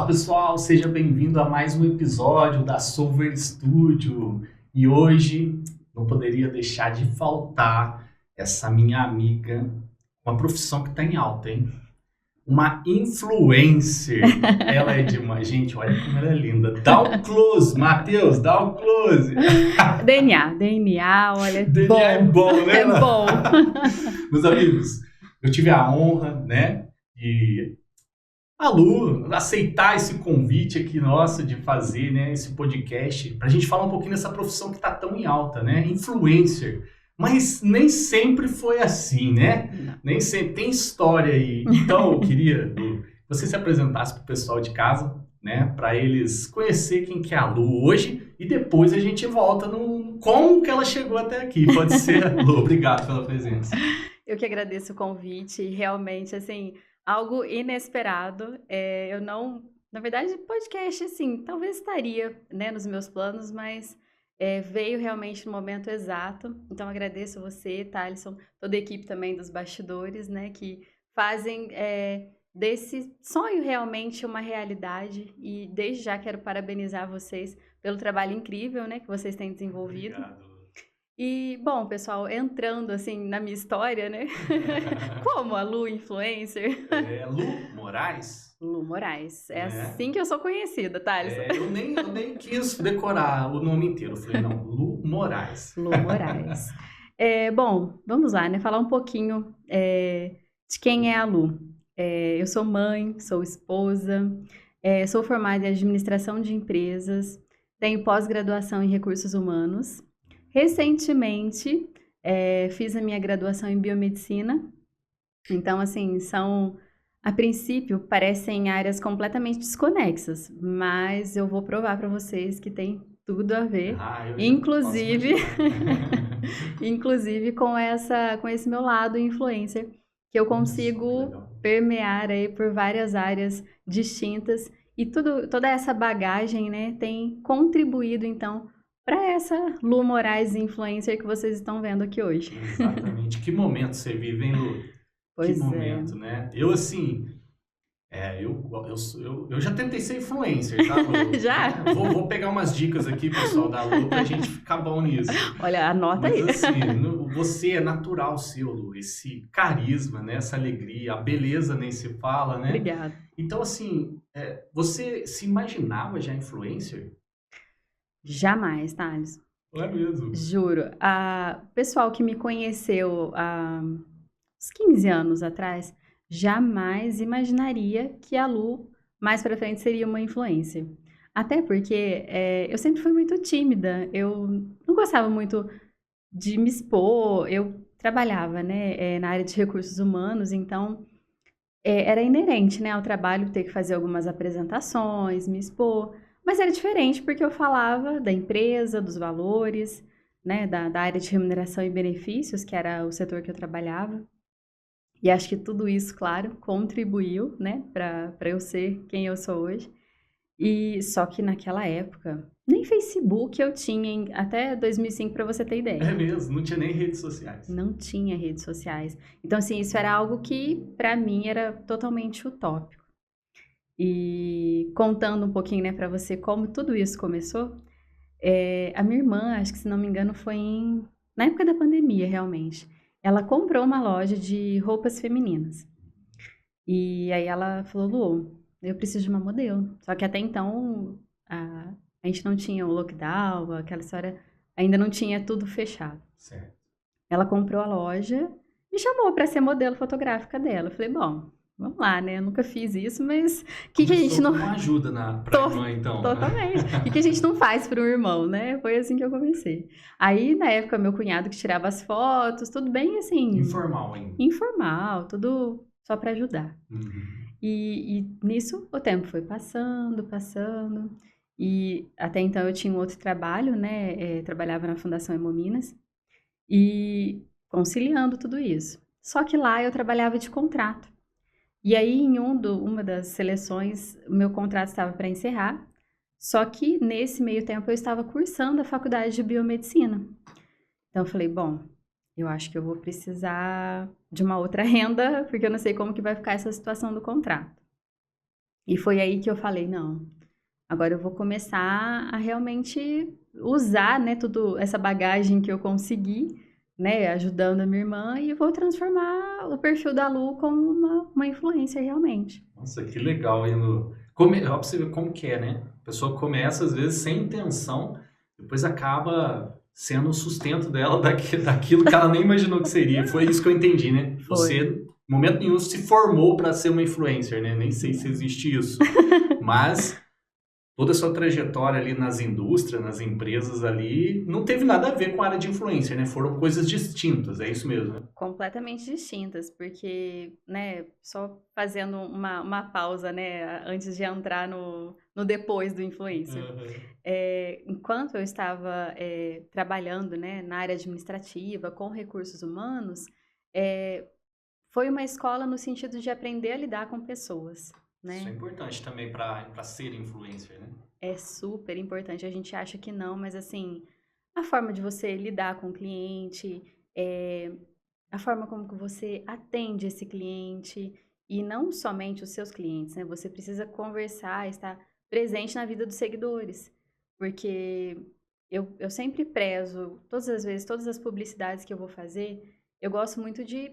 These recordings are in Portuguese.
pessoal, seja bem-vindo a mais um episódio da Solver Studio. E hoje não poderia deixar de faltar essa minha amiga, uma profissão que está em alta, hein? Uma influencer. Ela é de uma... Gente, olha como ela é linda. Dá um close, Matheus, dá um close. DNA, olha, DNA é bom, né? É bom. Meus amigos, eu tive a honra, né, de a Lu aceitar esse convite aqui nosso de fazer, né, esse podcast, para a gente falar um pouquinho dessa profissão que está tão em alta, né, influencer. Mas nem sempre foi assim, né? Nem sempre tem história aí. Então, eu queria, Lu, que você se apresentasse para o pessoal de casa, né, para eles conhecer quem que é a Lu hoje e depois a gente volta no como que ela chegou até aqui. Pode ser, Lu? Obrigado pela presença. Eu que agradeço o convite, realmente, assim, algo inesperado. Eu não, na verdade, podcast, assim, talvez estaria, né, nos meus planos, mas veio realmente no momento exato. Então, agradeço você, Thalisson, toda a equipe também dos bastidores, né, que fazem desse sonho realmente uma realidade. E desde já quero parabenizar vocês pelo trabalho incrível, né, que vocês têm desenvolvido. Obrigado. E, bom, pessoal, entrando assim na minha história, né? Como a Lu influencer? Lu Moraes? Lu Moraes. É assim que eu sou conhecida, Thalisson. Eu nem quis decorar o nome inteiro. Eu falei, não, Lu Moraes. Lu Moraes. Bom, vamos lá, né? Falar um pouquinho de quem é a Lu. Eu sou mãe, sou esposa, sou formada em administração de empresas, tenho pós-graduação em recursos humanos. Recentemente, fiz a minha graduação em biomedicina. Então, assim, a princípio, parecem áreas completamente desconexas, mas eu vou provar para vocês que tem tudo a ver, inclusive, inclusive com esse meu lado influencer, que eu consigo permear aí por várias áreas distintas e toda essa bagagem, né, tem contribuído, então, para essa Lu Moraes influencer que vocês estão vendo aqui hoje. Exatamente. Que momento você vive, hein, Lu? Pois que momento, né? Eu, assim, eu já tentei ser influencer, tá, Lu? Já? Vou pegar umas dicas aqui, pessoal, da Lu, pra gente ficar bom nisso. Olha, anota aí. Mas, assim, você é natural seu, Lu, esse carisma, né? Essa alegria, a beleza nem se fala, né? Obrigada. Então, assim, você se imaginava já influencer? Jamais, Thales. É mesmo? Juro. O pessoal que me conheceu há uns 15 anos atrás jamais imaginaria que a Lu mais pra frente seria uma influencer. Até porque eu sempre fui muito tímida. Eu não gostava muito de me expor. Eu trabalhava, né, na área de recursos humanos, então era inerente, né, ao trabalho ter que fazer algumas apresentações, me expor. Mas era diferente porque eu falava da empresa, dos valores, né, da área de remuneração e benefícios, que era o setor que eu trabalhava. E acho que tudo isso, claro, contribuiu, né, para eu ser quem eu sou hoje. E só que naquela época, nem Facebook eu tinha até 2005, para você ter ideia. É mesmo, não tinha nem redes sociais. Não tinha redes sociais. Então, assim, isso era algo que, para mim, era totalmente utópico. E contando um pouquinho, né, para você como tudo isso começou, a minha irmã, acho que se não me engano, foi na época da pandemia, realmente. Ela comprou uma loja de roupas femininas. E aí ela falou, Lu, eu preciso de uma modelo. Só que até então a gente não tinha o lockdown, aquela história, ainda não tinha tudo fechado. Certo. Ela comprou a loja, me chamou para ser modelo fotográfica dela. Eu falei, bom, vamos lá, né? Eu nunca fiz isso, mas o que a gente não... Uma ajuda pra irmã, então. Totalmente. O que a gente não faz para um irmão, né? Foi assim que eu comecei. Aí, na época, meu cunhado que tirava as fotos, tudo bem assim... Informal, hein? Informal, tudo só para ajudar. Uhum. E nisso, o tempo foi passando. E até então eu tinha um outro trabalho, né? Trabalhava na Fundação Hemominas. E conciliando tudo isso. Só que lá eu trabalhava de contrato. E aí, em uma das seleções, o meu contrato estava para encerrar, só que nesse meio tempo eu estava cursando a faculdade de biomedicina. Então eu falei, bom, eu acho que eu vou precisar de uma outra renda, porque eu não sei como que vai ficar essa situação do contrato. E foi aí que eu falei, não, agora eu vou começar a realmente usar, né, tudo essa bagagem que eu consegui, né, ajudando a minha irmã, e vou transformar o perfil da Lu como uma influencer realmente. Nossa, que legal, indo. Ó, pra você ver como que é, né? A pessoa começa, às vezes, sem intenção, depois acaba sendo o sustento dela daquilo que ela nem imaginou que seria. Foi isso que eu entendi, né? Foi. Você, em momento nenhum, se formou para ser uma influencer, né? Nem sei se existe isso. Mas toda a sua trajetória ali nas indústrias, nas empresas ali, não teve nada a ver com a área de influencer, né? Foram coisas distintas, é isso mesmo, né? Completamente distintas, porque, né, só fazendo uma pausa, né, antes de entrar no depois do influencer. Uhum. Enquanto eu estava trabalhando, né, na área administrativa, com recursos humanos, é, foi uma escola no sentido de aprender a lidar com pessoas, Isso é né? importante também para ser influencer, né? É super importante. A gente acha que não, mas assim, a forma de você lidar com o cliente, é, a forma como que você atende esse cliente, e não somente os seus clientes, né? Você precisa conversar, estar presente na vida dos seguidores. Porque eu sempre prezo, todas as vezes, todas as publicidades que eu vou fazer, eu gosto muito de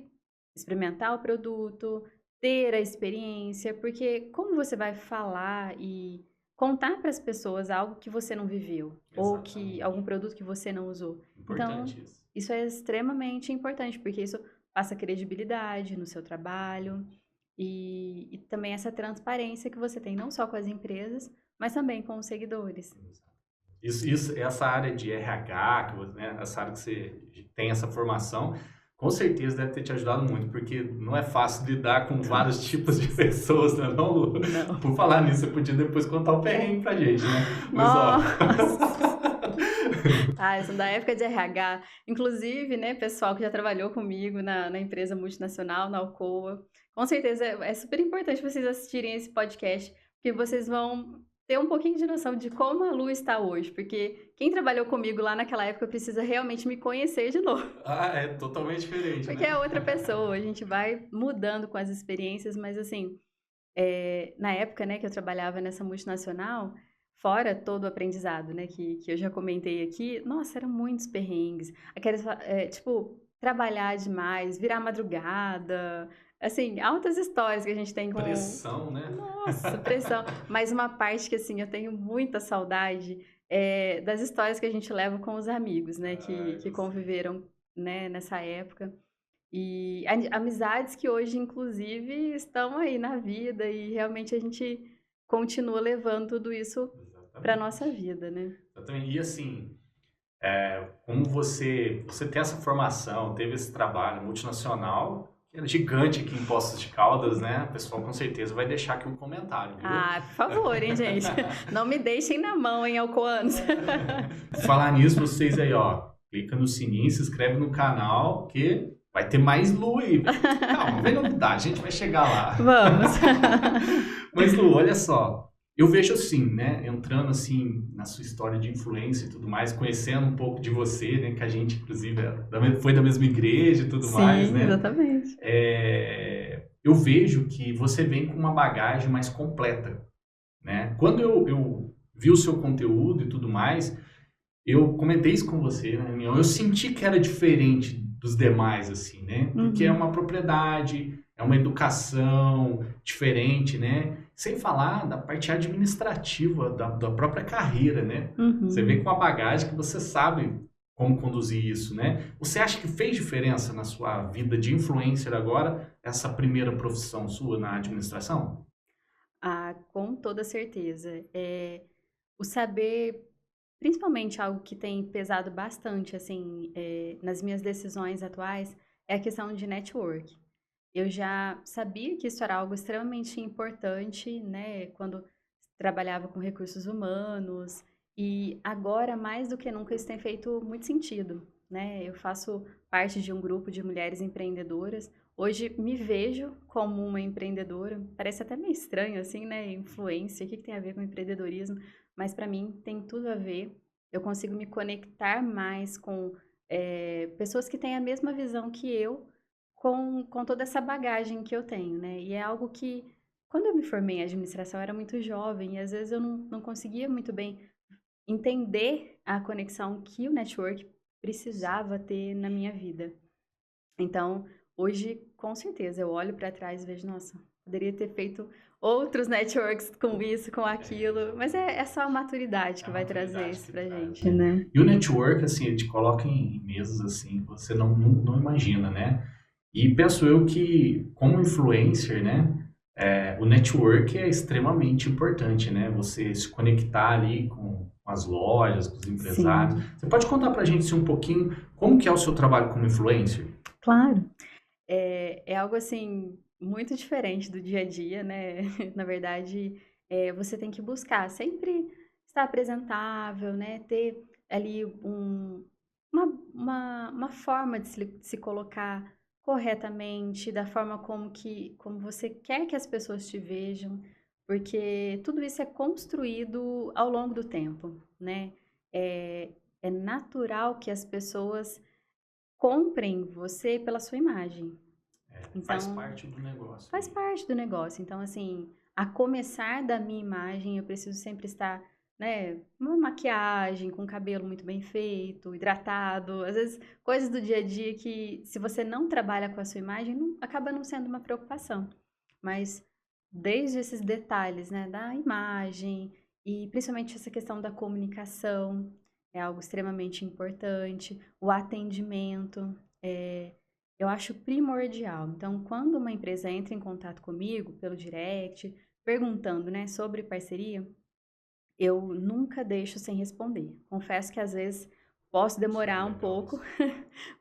experimentar o produto, ter a experiência, porque como você vai falar e contar para as pessoas algo que você não viveu, ou que Exatamente. algum produto que você não usou? Então, Importante isso. isso é extremamente importante, porque isso passa credibilidade no seu trabalho e também essa transparência que você tem não só com as empresas, mas também com os seguidores. Essa área de RH, né, essa área que você tem essa formação, com certeza deve ter te ajudado muito, porque não é fácil lidar com vários tipos de pessoas, né, não, Lu? Não. Por falar nisso, você podia depois contar o perrengue pra gente, né? Mas, ó... Nossa! Ah, isso da época de RH. Inclusive, né, pessoal que já trabalhou comigo na empresa multinacional, na Alcoa. Com certeza é super importante vocês assistirem esse podcast, porque vocês vão ter um pouquinho de noção de como a Lu está hoje. Porque quem trabalhou comigo lá naquela época precisa realmente me conhecer de novo. Ah, é totalmente diferente, Porque né? é outra pessoa, a gente vai mudando com as experiências, mas assim, na época, né, que eu trabalhava nessa multinacional, fora todo o aprendizado, né, que eu já comentei aqui, nossa, eram muitos perrengues. Aqueles, tipo, trabalhar demais, virar madrugada, assim, altas histórias que a gente tem com... Pressão, né? Nossa, pressão. Mas uma parte que, assim, eu tenho muita saudade é das histórias que a gente leva com os amigos, né, Ah, que eu sei. conviveram, né, nessa época. E amizades que hoje, inclusive, estão aí na vida e realmente a gente continua levando tudo isso para nossa Exatamente. vida, né? Exatamente. E assim, como você tem essa formação, teve esse trabalho multinacional, que era gigante aqui em Poços de Caldas, né? O pessoal com certeza vai deixar aqui um comentário, viu? Ah, por favor, hein, gente? Não me deixem na mão, hein, alcoanos? Falar nisso, vocês aí, ó, clica no sininho, se inscreve no canal, que vai ter mais Lu aí. Calma, vem novidade, a gente vai chegar lá. Vamos. Mas Lu, olha só, eu vejo assim, né, entrando assim na sua história de influência e tudo mais, conhecendo um pouco de você, né, que a gente inclusive foi da mesma igreja e tudo mais, Sim, né? exatamente. Eu vejo que você vem com uma bagagem mais completa, né? Quando eu vi o seu conteúdo e tudo mais, eu comentei isso com você na reunião, eu senti que era diferente dos demais, assim, né? Porque é Uhum, uma propriedade, é uma educação diferente, né? Sem falar da parte administrativa da própria carreira, né? Você vem uhum. com uma bagagem que você sabe como conduzir isso, né? Você acha que fez diferença na sua vida de influencer agora, essa primeira profissão sua na administração? Ah, com toda certeza. O saber, principalmente algo que tem pesado bastante, assim, nas minhas decisões atuais, é a questão de network. Eu já sabia que isso era algo extremamente importante, né, quando trabalhava com recursos humanos, e agora, mais do que nunca, isso tem feito muito sentido, né? Eu faço parte de um grupo de mulheres empreendedoras. Hoje me vejo como uma empreendedora. Parece até meio estranho, assim, né? Influência, o que tem a ver com empreendedorismo? Mas para mim tem tudo a ver. Eu consigo me conectar mais com pessoas que têm a mesma visão que eu, com toda essa bagagem que eu tenho, né? E é algo que quando eu me formei em administração, eu era muito jovem e às vezes eu não conseguia muito bem entender a conexão que o network precisava ter na minha vida. Então, hoje, com certeza, eu olho para trás e vejo, nossa, poderia ter feito outros networks com isso, com aquilo, mas é só a maturidade É que a vai trazer maturidade isso que pra traz, gente, né? E o network, assim, ele te coloca em mesas assim, que você não imagina, né? E penso eu que, como influencer, né, o network é extremamente importante, né? Você se conectar ali com as lojas, com os empresários. Sim, Você pode contar pra gente assim, um pouquinho como que é o seu trabalho como influencer? claro. É algo assim muito diferente do dia a dia, né? Na verdade, você tem que buscar sempre estar apresentável, né? Ter ali uma forma de se colocar corretamente, da forma como você quer que as pessoas te vejam, porque tudo isso é construído ao longo do tempo, né? É, é natural que as pessoas comprem você pela sua imagem. Faz Então, parte do negócio. faz parte do negócio. Então, assim, a começar da minha imagem, eu preciso sempre estar, né, uma maquiagem, com o cabelo muito bem feito, hidratado. Às vezes, coisas do dia a dia que, se você não trabalha com a sua imagem, acaba não sendo uma preocupação. Mas, desde esses detalhes, né, da imagem e principalmente essa questão da comunicação, é algo extremamente importante. O atendimento, eu acho primordial. Então, quando uma empresa entra em contato comigo pelo direct, perguntando, né, sobre parceria, eu nunca deixo sem responder. Confesso que às vezes posso Isso é demorar um legal. pouco,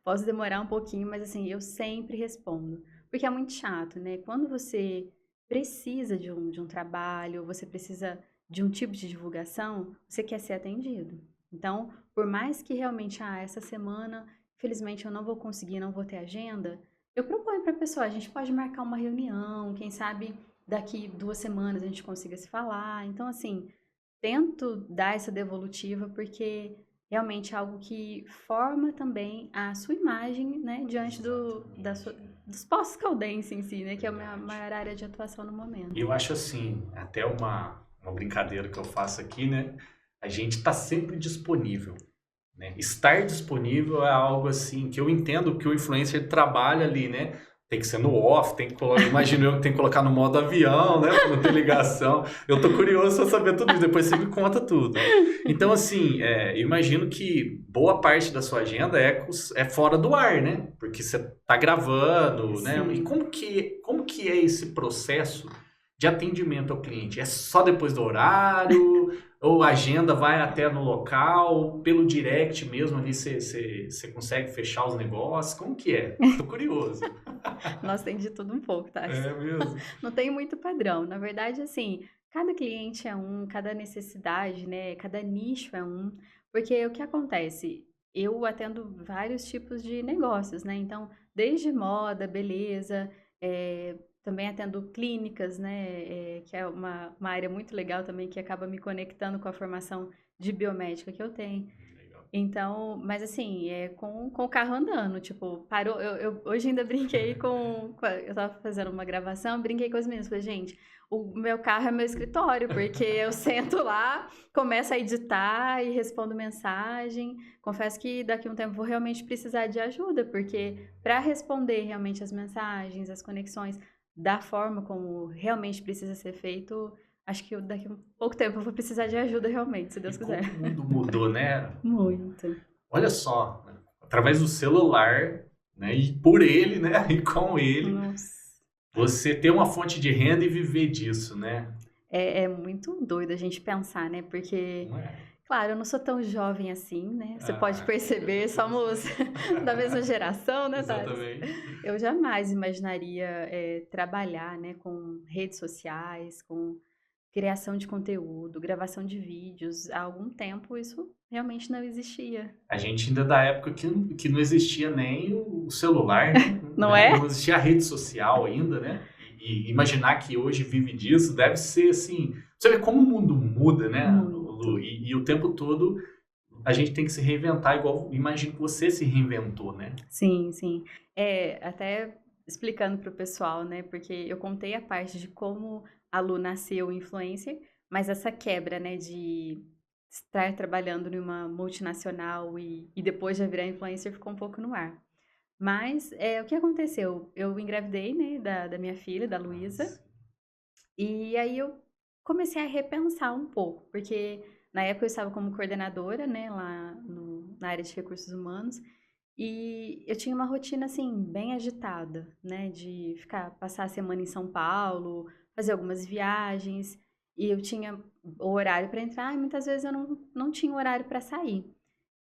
posso demorar um pouquinho, mas assim, eu sempre respondo. Porque é muito chato, né? Quando você precisa de um trabalho, você precisa de um tipo de divulgação, você quer ser atendido. Então, por mais que realmente, essa semana, infelizmente eu não vou conseguir, não vou ter agenda, eu proponho para a pessoa, a gente pode marcar uma reunião, quem sabe daqui 2 semanas a gente consiga se falar. Então, assim, tento dar essa devolutiva porque realmente é algo que forma também a sua imagem, né, diante Exatamente. dos pós-caldense em si, né, que é a minha Verdade. maior área de atuação no E momento. eu acho assim, até uma brincadeira que eu faço aqui, né? A gente está sempre disponível, né? Estar disponível é algo assim que eu entendo que o influencer trabalha ali, né? Tem que ser no off, tem que colocar, imagino eu que tem que colocar no modo avião, né? Pra não ter ligação. Eu tô curioso pra saber tudo isso, depois você me conta tudo. Então, assim, eu imagino que boa parte da sua agenda é fora do ar, né? Porque você tá gravando, né? E Sim. como que é esse processo de atendimento ao cliente? É só depois do horário? Ou a agenda vai até no local, pelo direct mesmo ali você consegue fechar os negócios? Como que é? Tô curioso. Nossa, tem de tudo um pouco, tá? É mesmo? Não tem muito padrão. Na verdade, assim, cada cliente é um, cada necessidade, né? Cada nicho é um. Porque o que acontece? Eu atendo vários tipos de negócios, né? Então, desde moda, beleza, também atendo clínicas, né? Que é uma área muito legal também, que acaba me conectando com a formação de biomédica que eu tenho. Legal. Então, mas assim, com o carro andando, tipo, parou, eu hoje ainda brinquei eu tava fazendo uma gravação, brinquei com as meninas, falei, gente, o meu carro é meu escritório, porque eu sento lá, começo a editar e respondo mensagem, confesso que daqui a um tempo vou realmente precisar de ajuda, porque para responder realmente as mensagens, as conexões, da forma como realmente precisa ser feito, acho que daqui a pouco tempo eu vou precisar de ajuda realmente, se E Deus quiser. como o mundo mudou, né? Muito. Olha só, né? Através do celular, né? E por ele, né? E com ele, Nossa. você ter uma fonte de renda e viver disso, né? É muito doido a gente pensar, né? Porque, Não é? claro, eu não sou tão jovem assim, né? Você pode Com perceber, certeza. somos da mesma geração, né, Thales? Exatamente. Eu jamais imaginaria trabalhar, né, com redes sociais, com criação de conteúdo, gravação de vídeos. Há algum tempo isso realmente não existia. A gente ainda é da época que não existia nem o celular, Não né? Não é? existia a rede social ainda, né? E imaginar que hoje vive disso deve ser assim. Você vê como o mundo muda, né, Lu? Muito. E o tempo todo a gente tem que se reinventar, igual imagino que você se reinventou, né? Sim, sim. Até explicando para o pessoal, né? Porque eu contei a parte de como a Lu nasceu influencer, mas essa quebra, né, de estar trabalhando numa multinacional e depois já virar influencer ficou um pouco no ar. Mas o que aconteceu? Eu engravidei, né, da minha filha, da Luísa, Nossa. e aí eu comecei a repensar um pouco, porque na época eu estava como coordenadora, né, lá na área de recursos humanos, e eu tinha uma rotina, assim, bem agitada, né, de passar a semana em São Paulo, fazer algumas viagens, e eu tinha o horário para entrar, e muitas vezes eu não tinha horário para sair.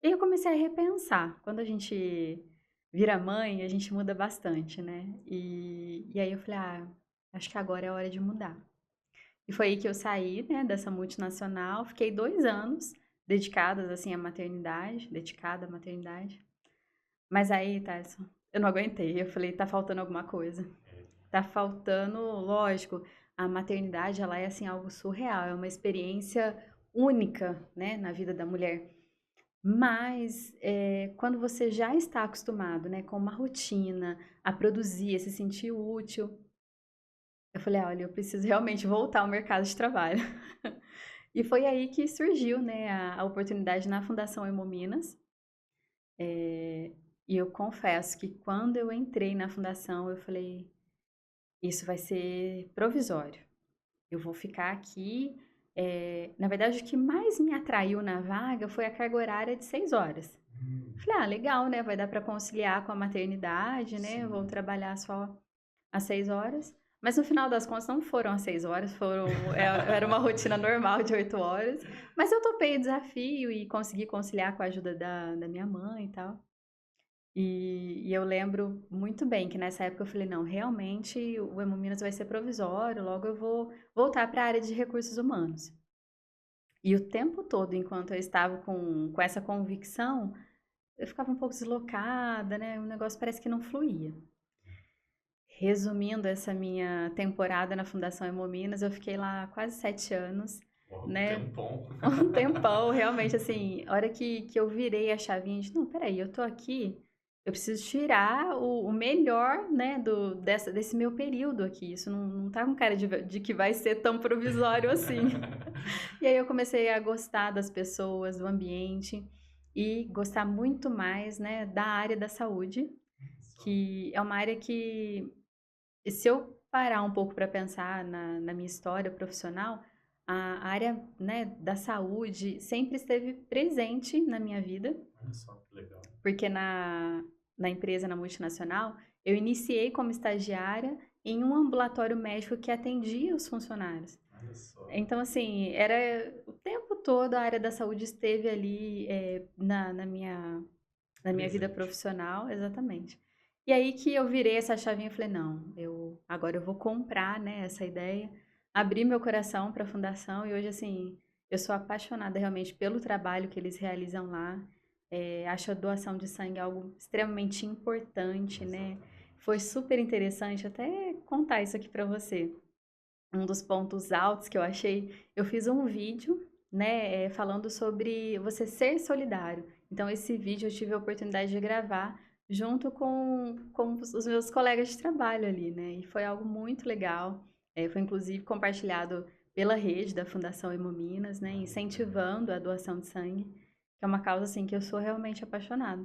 E aí eu comecei a repensar. Quando a gente vira mãe, a gente muda bastante, né? E aí eu falei, acho que agora é a hora de mudar. E foi aí que eu saí, né, dessa multinacional, fiquei 2 anos dedicadas, assim, dedicada à maternidade. Mas aí, Tyson, eu não aguentei. Eu falei, tá faltando alguma coisa. Tá faltando, lógico, a maternidade, ela é, assim, algo surreal. É uma experiência única, né, na vida da mulher. Mas quando você já está acostumado, né, com uma rotina, a produzir, a se sentir útil, eu falei, olha, eu preciso realmente voltar ao mercado de trabalho. E foi aí que surgiu, né, a oportunidade na Fundação Hemominas. E eu confesso que quando eu entrei na fundação, eu falei, isso vai ser provisório. Eu vou ficar aqui. Na verdade, o que mais me atraiu na vaga foi a carga horária de 6 horas. Falei, legal, né? Vai dar para conciliar com a maternidade, né? Eu vou Sim. trabalhar só às 6 horas. Mas no final das contas não foram às 6 horas, era uma rotina normal de 8 horas. Mas eu topei o desafio e consegui conciliar com a ajuda da minha mãe e tal. E eu lembro muito bem que nessa época eu falei, não, realmente o Hemominas vai ser provisório, logo eu vou voltar para a área de recursos humanos. E o tempo todo, enquanto eu estava com essa convicção, eu ficava um pouco deslocada, né? O negócio parece que não fluía. Resumindo essa minha temporada na Fundação Hemominas, eu fiquei lá quase 7 anos, Um né? tempão. Um tempão, realmente, assim, a hora que eu virei a chavinha de, não, peraí, eu tô aqui, eu preciso tirar o melhor, né, desse meu período aqui. Isso não tá com cara de que vai ser tão provisório assim. E aí eu comecei a gostar das pessoas, do ambiente e gostar muito mais, né, da área da saúde, que é uma área que, se eu parar um pouco para pensar na minha história profissional, a área, né, da saúde sempre esteve presente na minha vida, Olha só que legal. porque na empresa, na multinacional, eu iniciei como estagiária em um ambulatório médico que atendia os funcionários. Olha só. Então, assim, era o tempo todo a área da saúde esteve ali na minha vida Presente. profissional, exatamente. E aí que eu virei essa chavinha e falei, não, agora eu vou comprar, né, essa ideia, abrir meu coração para a fundação e hoje, assim, eu sou apaixonada realmente pelo trabalho que eles realizam lá. Acho a doação de sangue algo extremamente importante, né? Exatamente. Foi super interessante até contar isso aqui para você. Um dos pontos altos que eu achei, eu fiz um vídeo, né, falando sobre você ser solidário. Então, esse vídeo eu tive a oportunidade de gravar junto com os meus colegas de trabalho ali, né? E foi algo muito legal. Foi inclusive compartilhado pela rede da Fundação Hemominas, né, incentivando a doação de sangue, que é uma causa assim que eu sou realmente apaixonada.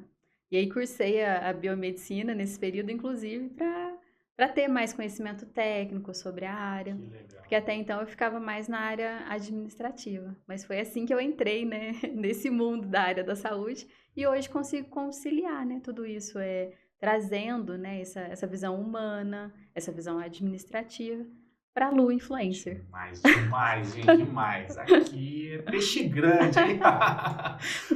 E aí cursei a biomedicina nesse período, inclusive, para ter mais conhecimento técnico sobre a área, Que legal. porque até então eu ficava mais na área administrativa, mas foi assim que eu entrei, né, nesse mundo da área da saúde e hoje consigo conciliar, né, tudo isso, trazendo, né, essa visão humana, essa visão administrativa para a Lu Influencer. Demais, gente, demais. Aqui é peixe grande, hein?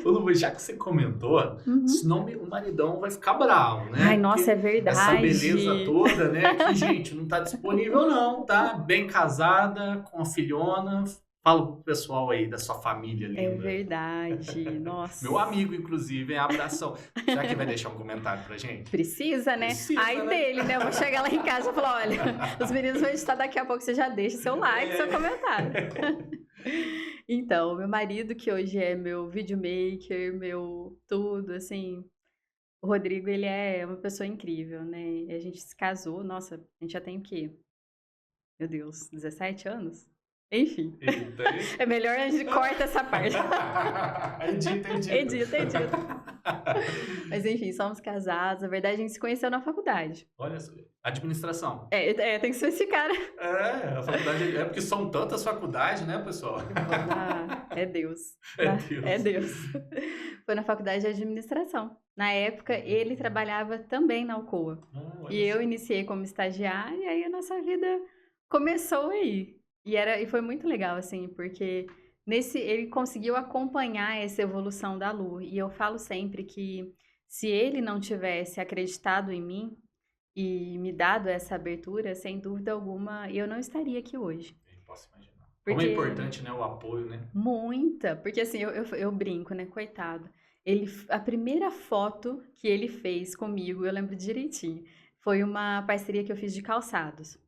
Ô, Lu, já que você comentou, Uhum. senão o maridão vai ficar bravo, Ai, né? nossa, é Porque essa beleza verdade. toda, né? Que, gente, não tá disponível não, tá? Bem casada, com a filhona. Fala pro pessoal aí da sua família É linda. verdade. Meu Nossa. amigo, inclusive, hein? Abração. Será que vai deixar um comentário pra gente? Precisa, né? Precisa, Ai né? dele, né? Eu vou chegar lá em casa e falar, olha, os meninos vão editar daqui a pouco, você já deixa seu like, seu comentário. Então, meu marido, que hoje é meu videomaker, meu tudo, assim, o Rodrigo, ele é uma pessoa incrível, né? E a gente se casou, nossa, a gente já tem o quê? Meu Deus, 17 anos? Enfim. Eita, É melhor a gente corta essa parte. edita. Edita. Mas enfim, somos casados. Na verdade, a gente se conheceu na faculdade. Olha só, administração. Tem que especificar. A faculdade, é porque são tantas faculdades, né, pessoal? É Deus. É Deus. É Deus. Foi na faculdade de administração. Na época, ele trabalhava também na Alcoa. Olha E eu só. iniciei como estagiária, e aí a nossa vida começou aí. E foi muito legal, assim, porque ele conseguiu acompanhar essa evolução da Lu. E eu falo sempre que se ele não tivesse acreditado em mim e me dado essa abertura, sem dúvida alguma, eu não estaria aqui hoje. Eu posso imaginar. Como é Porque importante, né, o apoio, né? muita, porque assim, eu brinco, né, coitado. A primeira foto que ele fez comigo, eu lembro direitinho, foi uma parceria que eu fiz de calçados.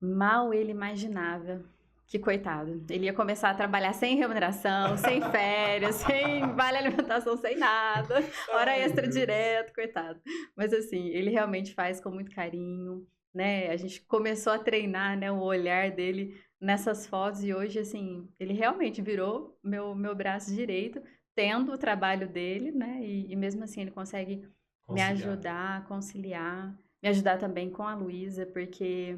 Mal ele imaginava que, coitado, ele ia começar a trabalhar sem remuneração, sem férias, sem vale alimentação, sem nada, hora Ai, extra Deus. direto, coitado. Mas assim, ele realmente faz com muito carinho, né? A gente começou a treinar, né, o olhar dele nessas fotos e hoje, assim, ele realmente virou meu braço direito, tendo o trabalho dele, né? E mesmo assim ele consegue me Conciliar. ajudar, conciliar, me ajudar também com a Luísa, porque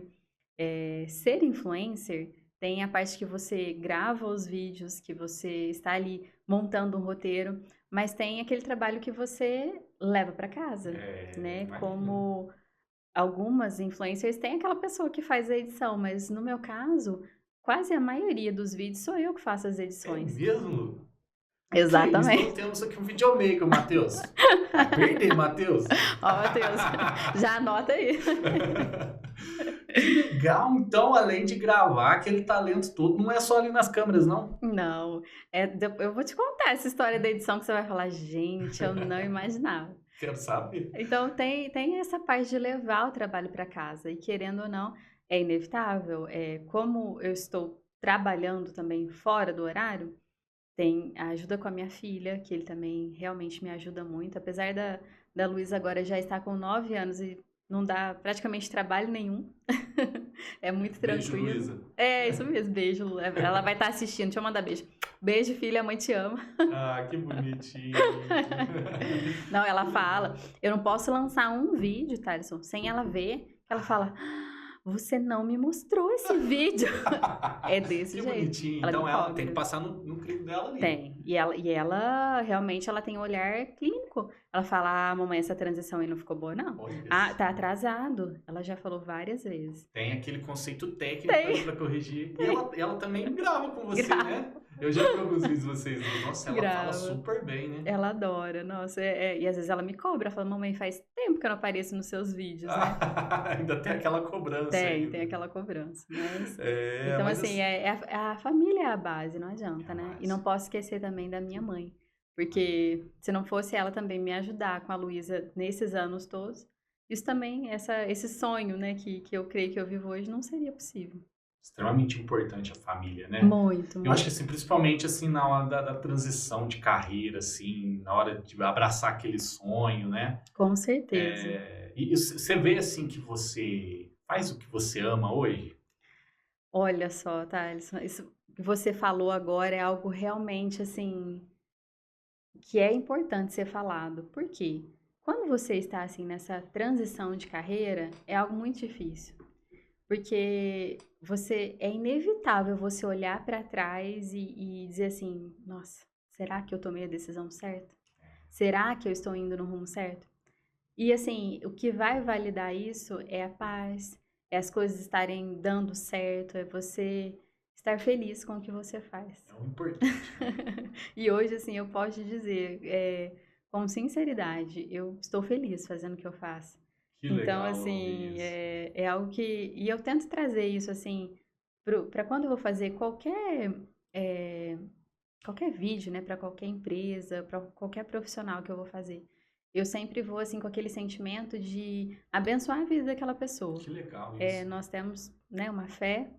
ser influencer tem a parte que você grava os vídeos, que você está ali montando um roteiro, mas tem aquele trabalho que você leva para casa, né? Imagina. Como algumas influencers têm aquela pessoa que faz a edição, mas no meu caso, quase a maioria dos vídeos sou eu que faço as É edições. mesmo, Lu? Que isso? Exatamente. Então temos aqui um videomaker, Matheus. Vai perder, Matheus. Ó, Matheus, já anota aí. Que legal, então, além de gravar aquele talento todo, não é só ali nas câmeras, não? Não, eu vou te contar essa história da edição que você vai falar, gente, eu não imaginava. Quero saber. Então tem essa parte de levar o trabalho para casa e querendo ou não, é inevitável. Como eu estou trabalhando também fora do horário, tem a ajuda com a minha filha, que ele também realmente me ajuda muito, apesar da Luísa agora já estar com 9 anos e não dá praticamente trabalho nenhum. É muito Beijo, tranquilo. Luísa. É isso mesmo, beijo, Lu. Ela vai estar assistindo, deixa eu mandar beijo. Beijo, filha, a mãe te ama. Ah, que bonitinho. Não, ela fala, eu não posso lançar um vídeo, Thaleson, sem ela ver. Ela fala, você não me mostrou esse vídeo. É desse Que jeito. bonitinho. Ela Então me ela cobra. tem que passar no crivo dela ali. Tem. E ela realmente ela tem um olhar clínico. Ela fala, mamãe, essa transição aí não ficou boa, não. Olha Ah, só. tá atrasado. Ela já falou várias vezes. Tem aquele conceito técnico Tem. pra corrigir. E ela também grava com você, Grava. né? Eu já vi alguns vídeos de vocês. Nossa, ela Grava. fala super bem, né? Ela adora, nossa. E às vezes ela me cobra, ela fala, mamãe, faz tempo que eu não apareço nos seus vídeos, né? Ainda tem aquela cobrança Tem ainda. aquela cobrança. Mas... É, Então, mas assim, a família é a base, não adianta, É a né? base. E não posso esquecer também da minha mãe. Porque se não fosse ela também me ajudar com a Luísa nesses anos todos, isso também, esse sonho, né, que eu creio que eu vivo hoje, não seria possível. extremamente importante a família, né? Muito, Eu acho que muito. assim, principalmente assim na hora da transição de carreira, assim, na hora de abraçar aquele sonho, né? Com certeza. E você vê assim que você faz o que você ama hoje? Olha só, Thaleson, isso que você falou agora é algo realmente, assim, que é importante ser falado. Por quê? Quando você está, assim, nessa transição de carreira, é algo muito difícil. Porque é inevitável você olhar para trás e dizer assim, nossa, será que eu tomei a decisão certa? Será que eu estou indo no rumo certo? E assim, o que vai validar isso é a paz, é as coisas estarem dando certo, é você estar feliz com o que você faz. É o importante, né? E hoje, assim, eu posso te dizer, com sinceridade, eu estou feliz fazendo o que eu faço. Que Então, legal, assim, Luiz. é algo que. E eu tento trazer isso, assim, para quando eu vou fazer qualquer vídeo, né, para qualquer empresa, para qualquer profissional que eu vou fazer. Eu sempre vou, assim, com aquele sentimento de abençoar a vida daquela pessoa. Que legal isso. Nós temos, né, uma fé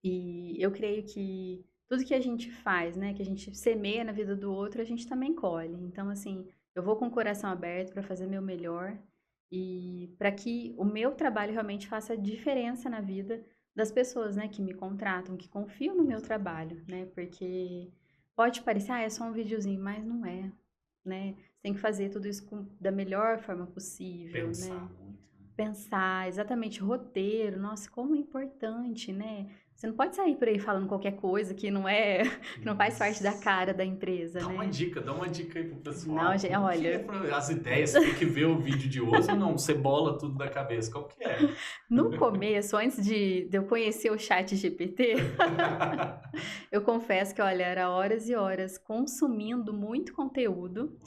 e eu creio que tudo que a gente faz, né, que a gente semeia na vida do outro, a gente também colhe. Então, assim, eu vou com o coração aberto para fazer meu melhor e para que o meu trabalho realmente faça diferença na vida das pessoas, né, que me contratam, que confiam no meu trabalho, né? Porque pode parecer, é só um videozinho, mas não é, né? Você tem que fazer tudo isso da melhor forma possível, Pensar né? muito, né? Pensar, exatamente, roteiro, nossa, como é importante, né? Você não pode sair por aí falando qualquer coisa que não é, que não faz parte da Nossa. cara da empresa, né? Dá uma dica aí pro Não, pessoal. gente, Como que é olha, as ideias? Você tem que ver o vídeo de hoje ou não? Você bola tudo da cabeça. Qual que é? no começo, antes de eu conhecer o chat GPT, eu confesso que, olha, era horas e horas consumindo muito conteúdo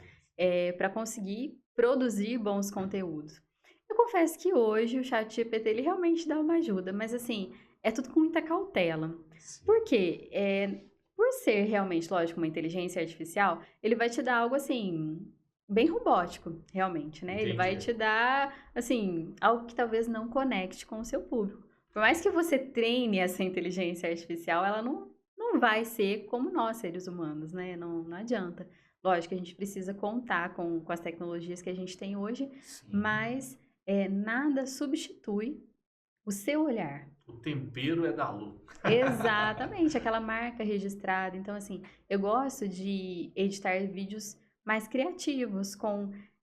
para conseguir produzir bons conteúdos. Eu confesso que hoje o chat GPT ele realmente dá uma ajuda, mas assim, é tudo com muita cautela. Sim, Por quê? Por ser realmente, lógico, uma inteligência artificial, ele vai te dar algo assim, bem robótico, realmente, né? Ele vai entendi. te dar, assim, algo que talvez não conecte com o seu público. Por mais que você treine essa inteligência artificial, ela não vai ser como nós, seres humanos, né? Não adianta. Lógico que a gente precisa contar com as tecnologias que a gente tem hoje, Sim. mas nada substitui o seu olhar. O tempero é da Lu. Exatamente, aquela marca registrada. Então, assim, eu gosto de editar vídeos mais criativos,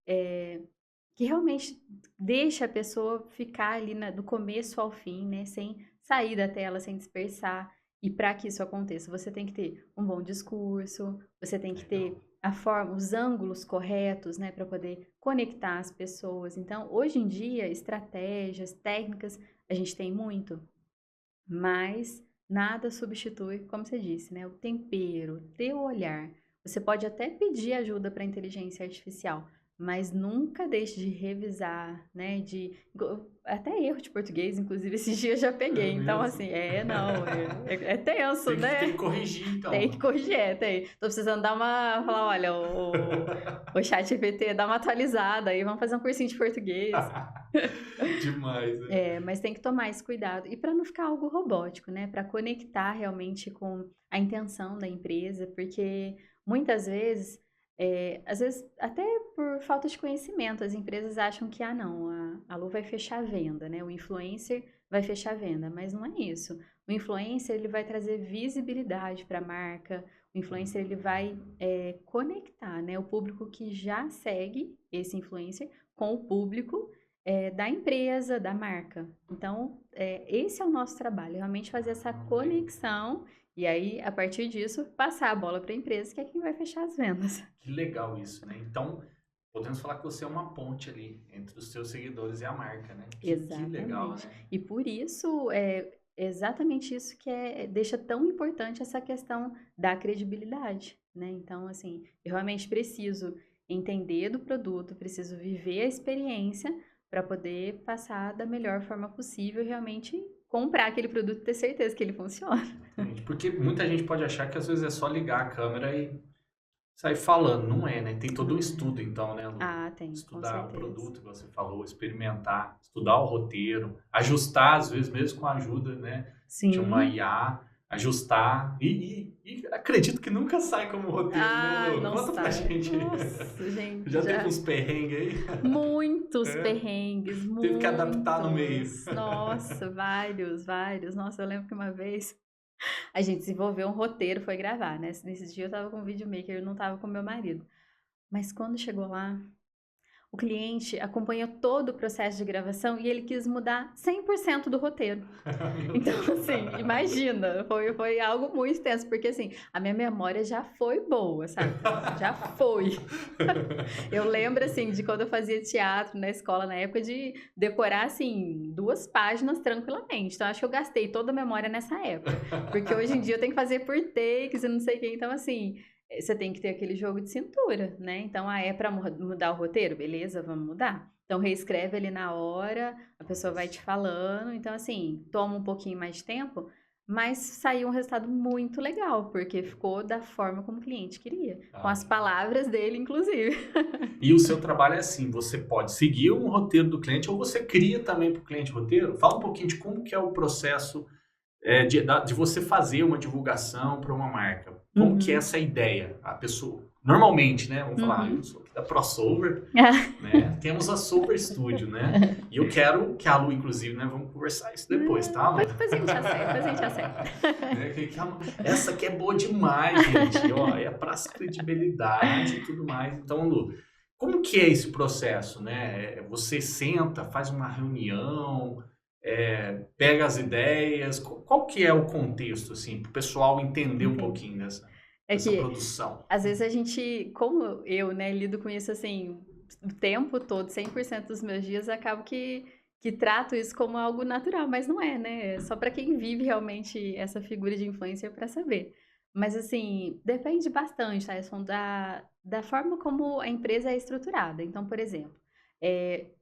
que realmente deixa a pessoa ficar ali do começo ao fim, né? Sem sair da tela, sem dispersar. E para que isso aconteça, você tem que ter um bom discurso, você tem que Legal. ter a forma, os ângulos corretos, né, para poder conectar as pessoas. Então, hoje em dia, estratégias, técnicas, a gente tem muito, mas nada substitui, como você disse, né, o tempero, teu olhar. Você pode até pedir ajuda para a inteligência artificial, mas nunca deixe de revisar, né, até erro de português, inclusive esses dias eu já É peguei. Então, mesmo? assim, não, é tenso, Tem que né? corrigir, Tem que então. corrigir, tem. Tô precisando falar, olha, o chat GPT dá uma atualizada aí, vamos fazer um cursinho de português. Demais, né? Mas tem que tomar esse cuidado. E para não ficar algo robótico, né? Para conectar realmente com a intenção da empresa, porque muitas vezes, às vezes até por falta de conhecimento, as empresas acham que, não, a Lu vai fechar a venda, né? O influencer vai fechar a venda, mas não é isso. O influencer, ele vai trazer visibilidade para a marca, o influencer, ele vai conectar, né? O público que já segue esse influencer com o público da empresa, da marca. Então, esse é o nosso trabalho, realmente fazer essa conexão e aí, a partir disso, passar a bola para a empresa, que é quem vai fechar as vendas. Que legal isso, né? Então, podemos falar que você é uma ponte ali entre os seus seguidores e a marca, né? Que legal, Exatamente. né? E por isso, é exatamente isso que deixa tão importante essa questão da credibilidade, né? Então, assim, eu realmente preciso entender do produto, preciso viver a experiência para poder passar da melhor forma possível e realmente comprar aquele produto e ter certeza que ele funciona. Exatamente. Porque muita gente pode achar que às vezes é só ligar a câmera e sair falando. Não é, né? Tem todo um Não é. estudo, então, né, Lu? Tem, com Estudar o certeza. produto que você falou, experimentar, estudar o roteiro, ajustar, às vezes, mesmo com a ajuda, né, de uma Sim. IA, ajustar. E acredito que nunca sai como roteiro, né, Lu? Não Conta pra sai. gente. Nossa, gente, Já teve já. uns perrengues aí? Muitos É? perrengues, Teve que adaptar no meio. muitos. Nossa, vários, vários. Nossa, eu lembro que uma vez a gente desenvolveu um roteiro, foi gravar, né? Nesse dia eu tava com o videomaker, eu não tava com meu marido. Mas quando chegou lá, o cliente acompanhou todo o processo de gravação e ele quis mudar 100% do roteiro. Meu Então, Deus. assim, imagina, foi algo muito tenso, porque assim, a minha memória já foi boa, sabe? Já foi. Eu lembro, assim, de quando eu fazia teatro na escola, na época, de decorar, assim, 2 páginas tranquilamente. Então, acho que eu gastei toda a memória nessa época. Porque hoje em dia eu tenho que fazer por takes e não sei o quê. Então, assim, você tem que ter aquele jogo de cintura, né? Então, é pra mudar o roteiro? Beleza, vamos mudar. Então, reescreve ali na hora, a pessoa vai te falando. Então, assim, toma um pouquinho mais de tempo, mas saiu um resultado muito legal, porque ficou da forma como o cliente queria, com as palavras dele, inclusive. E o seu trabalho é assim, você pode seguir um roteiro do cliente ou você cria também para o cliente roteiro? Fala um pouquinho de como que é o processo de você fazer uma divulgação para uma marca. Como que é Uhum, essa ideia? A pessoa, normalmente, né? Vamos falar, eu uhum. sou da ProSolver, né? Temos a Solver Studio, né? E eu quero que a Lu, inclusive, né? Vamos conversar isso depois, tá? Depois a gente acerta. Essa aqui é boa demais, gente. Ó, é para credibilidade e tudo mais. Então, Lu, como que é esse processo, né? Você senta, faz uma reunião, pega as ideias. Qual que é o contexto, assim, para o pessoal entender um pouquinho dessa produção? Às vezes a gente, como eu, né, lido com isso, assim, o tempo todo, 100% dos meus dias, acabo que trato isso como algo natural, mas não é, né? É só para quem vive realmente essa figura de influencer para saber. Mas, assim, depende bastante, tá? Da forma como a empresa é estruturada. Então, por exemplo,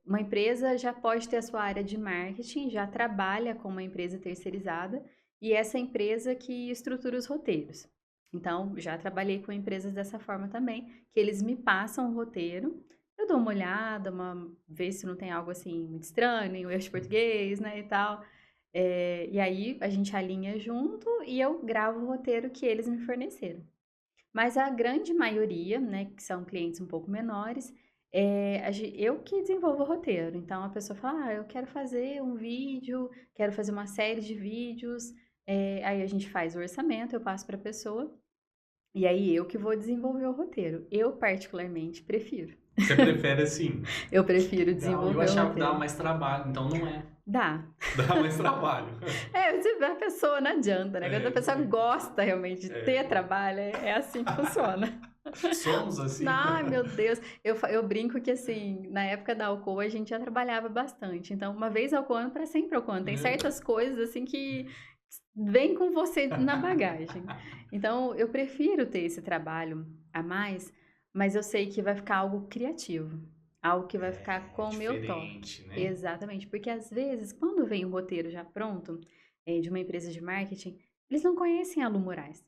uma empresa já pode ter a sua área de marketing, já trabalha com uma empresa terceirizada, e essa empresa que estrutura os roteiros. Então, já trabalhei com empresas dessa forma também, que eles me passam o roteiro, eu dou uma olhada, ver se não tem algo assim muito estranho, em erro de português, né, e tal. E aí a gente alinha junto e eu gravo o roteiro que eles me forneceram. Mas a grande maioria, né, que são clientes um pouco menores, eu que desenvolvo o roteiro. Então a pessoa fala, eu quero fazer um vídeo, quero fazer uma série de vídeos. Aí a gente faz o orçamento, eu passo para a pessoa. E aí eu que vou desenvolver o roteiro. Eu particularmente prefiro. Você prefere assim? Eu prefiro desenvolver o roteiro. Eu achava que dava mais trabalho, então não é. Dá mais trabalho. A pessoa não adianta, né? Quando a pessoa gosta realmente de ter trabalho, é assim que funciona. Somos assim. Ai, meu Deus. Eu brinco que, assim, na época da Alcoa, a gente já trabalhava bastante. Então, uma vez Alcoa, para sempre Alcoa. Tem certas coisas, assim, que vem com você na bagagem. Então, eu prefiro ter esse trabalho a mais, mas eu sei que vai ficar algo criativo. Algo que vai ficar com o meu toque. Né? Exatamente. Porque, às vezes, quando vem o roteiro já pronto, de uma empresa de marketing, eles não conhecem a Lu Moraes.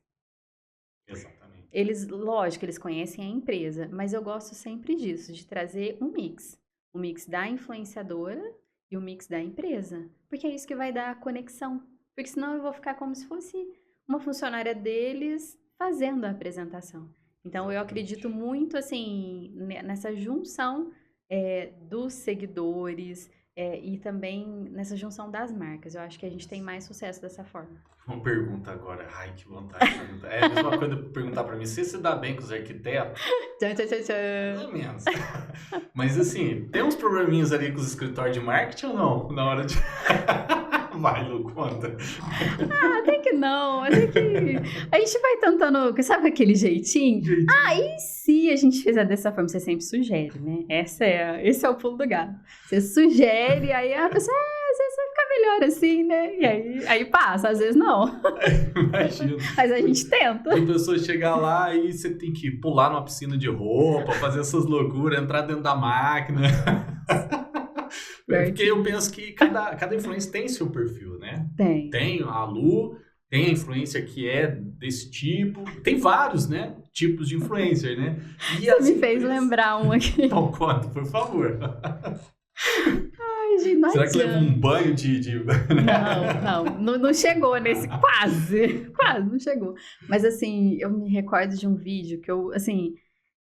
Exatamente. Lógico, eles conhecem a empresa, mas eu gosto sempre disso, de trazer um mix. O mix da influenciadora e o mix da empresa. Porque é isso que vai dar a conexão. Porque senão eu vou ficar como se fosse uma funcionária deles fazendo a apresentação. Então, eu acredito muito, assim, nessa junção dos seguidores e também nessa junção das marcas. Eu acho que a gente tem mais sucesso dessa forma. Uma pergunta agora. Ai, que vontade de perguntar. É a mesma coisa perguntar pra mim. Você se dá bem com os arquitetos? Mais ou menos. Mas, assim, tem uns probleminhas ali com os escritórios de marketing ou não? Na hora de... Vai, Lu, conta. Até que não. Até que... A gente vai tentando... Sabe aquele jeitinho? E se a gente fizer dessa forma? Você sempre sugere, né? Esse é o pulo do gato. Você sugere, aí a pessoa... às vezes vai ficar melhor assim, né? E aí passa. Às vezes não. Imagina. Mas a gente tenta. A pessoa chegar lá e você tem que pular numa piscina de roupa, fazer essas loucuras, entrar dentro da máquina... Porque eu penso que cada influencer tem seu perfil, né? Tem a Lu, tem a influencer que é desse tipo. Tem vários, né? Tipos de influencer, né? E você me fez lembrar um aqui. Então conta, por favor. Ai, gente, não Será que leva um banho de... Não chegou nesse... Quase não chegou. Mas, assim, eu me recordo de um vídeo que eu, assim...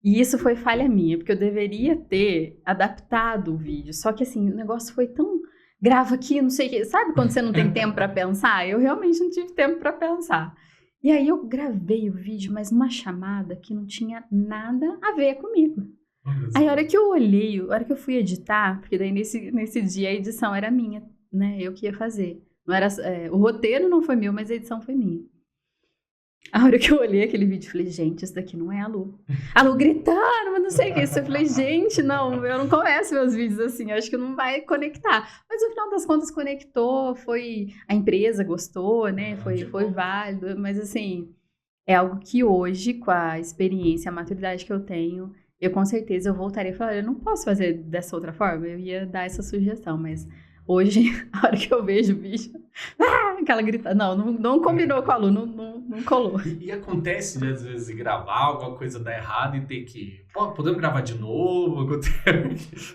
E isso foi falha minha, porque eu deveria ter adaptado o vídeo. Só que, assim, o negócio foi tão... Grava aqui, não sei o quê. Sabe quando você não tem tempo pra pensar? Eu realmente não tive tempo pra pensar. E aí eu gravei o vídeo, mas uma chamada que não tinha nada a ver comigo. Aí a hora que eu olhei, a hora que eu fui editar, porque daí nesse dia a edição era minha, né? Eu que ia fazer. Não era, o roteiro não foi meu, mas a edição foi minha. A hora que eu olhei aquele vídeo, eu falei, gente, isso daqui não é a Lu. A Lu gritando, mas não sei o que. Eu falei, gente, não, eu não começo meus vídeos assim, acho que não vai conectar. Mas no final das contas conectou, a empresa gostou, né, foi válido. Mas assim, é algo que hoje, com a experiência, a maturidade que eu tenho, eu com certeza eu voltaria e falaria, eu não posso fazer dessa outra forma, eu ia dar essa sugestão, mas... Hoje, a hora que eu vejo o vídeo, aquela grita, não combinou com a Lu, não colou. E acontece, às vezes, gravar, alguma coisa dar errado e ter que... podemos gravar de novo?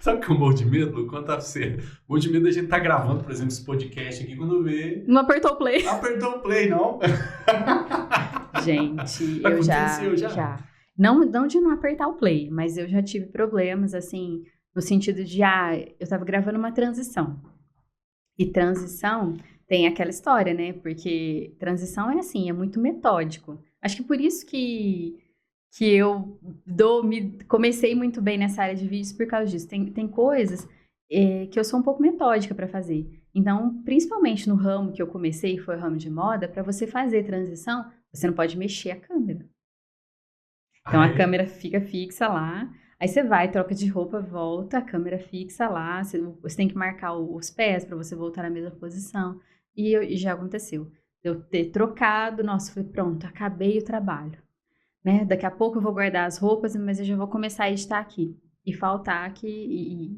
Sabe o que eu morro de medo, Lu? Conta pra você. Morro de medo da gente tá gravando, por exemplo, esse podcast aqui, quando vê... Não apertou o play. Apertou o play, não. Gente, eu já. Não de não apertar o play, mas eu já tive problemas, assim, no sentido de, eu tava gravando uma transição. E transição tem aquela história, né? Porque transição é assim, é muito metódico. Acho que por isso que eu comecei muito bem nessa área de vídeos por causa disso. Tem coisas que eu sou um pouco metódica para fazer. Então, principalmente no ramo que eu comecei, que foi o ramo de moda, para você fazer transição, você não pode mexer a câmera. Então Ah, a é? câmera fica fixa lá, aí você vai, troca de roupa, volta, a câmera fixa lá, você tem que marcar os pés para você voltar na mesma posição. E já aconteceu. Eu ter trocado, nossa, falei, pronto, acabei o trabalho, né? Daqui a pouco eu vou guardar as roupas, mas eu já vou começar a editar aqui. E faltar aqui,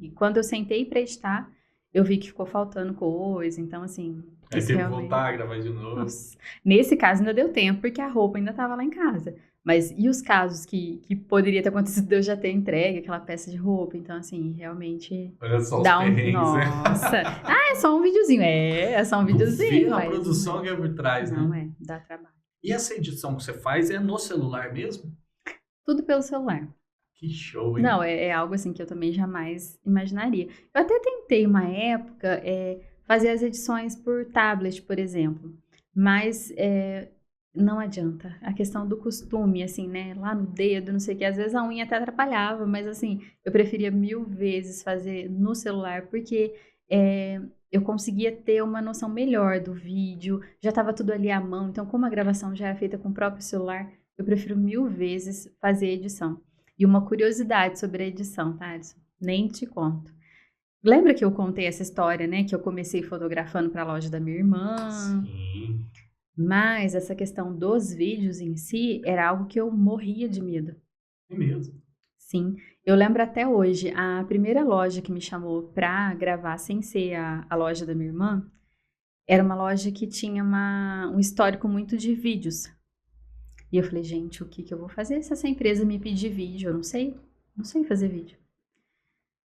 e quando eu sentei para editar, eu vi que ficou faltando coisa, então assim, Aí isso teve que realmente. voltar a gravar de novo. Nossa. Nesse caso ainda deu tempo, porque a roupa ainda estava lá em casa. Mas e os casos que poderia ter acontecido de eu já ter entregue aquela peça de roupa? Então, assim, realmente Olha só os dá um. perrengues, né? Nossa! É só um videozinho. É só um Não vê videozinho, a mas. produção que é por trás, Não né? dá trabalho. E essa edição que você faz é no celular mesmo? Tudo pelo celular. Que show, hein? Não, é algo assim que eu também jamais imaginaria. Eu até tentei uma época fazer as edições por tablet, por exemplo, mas não adianta. A questão do costume, assim, né? Lá no dedo, não sei o que, às vezes a unha até atrapalhava, mas assim, eu preferia 1000 vezes fazer no celular, porque eu conseguia ter uma noção melhor do vídeo, já estava tudo ali à mão, então como a gravação já era feita com o próprio celular, eu prefiro 1000 vezes fazer a edição. E uma curiosidade sobre a edição, tá, Alisson? Nem te conto. Lembra que eu contei essa história, né? Que eu comecei fotografando para a loja da minha irmã. Sim. Mas essa questão dos vídeos em si era algo que eu morria de medo. É mesmo. Sim, eu lembro até hoje, a primeira loja que me chamou para gravar sem ser a loja da minha irmã, era uma loja que tinha um histórico muito de vídeos. E eu falei, gente, o que que eu vou fazer se essa empresa me pedir vídeo? Eu não sei fazer vídeo.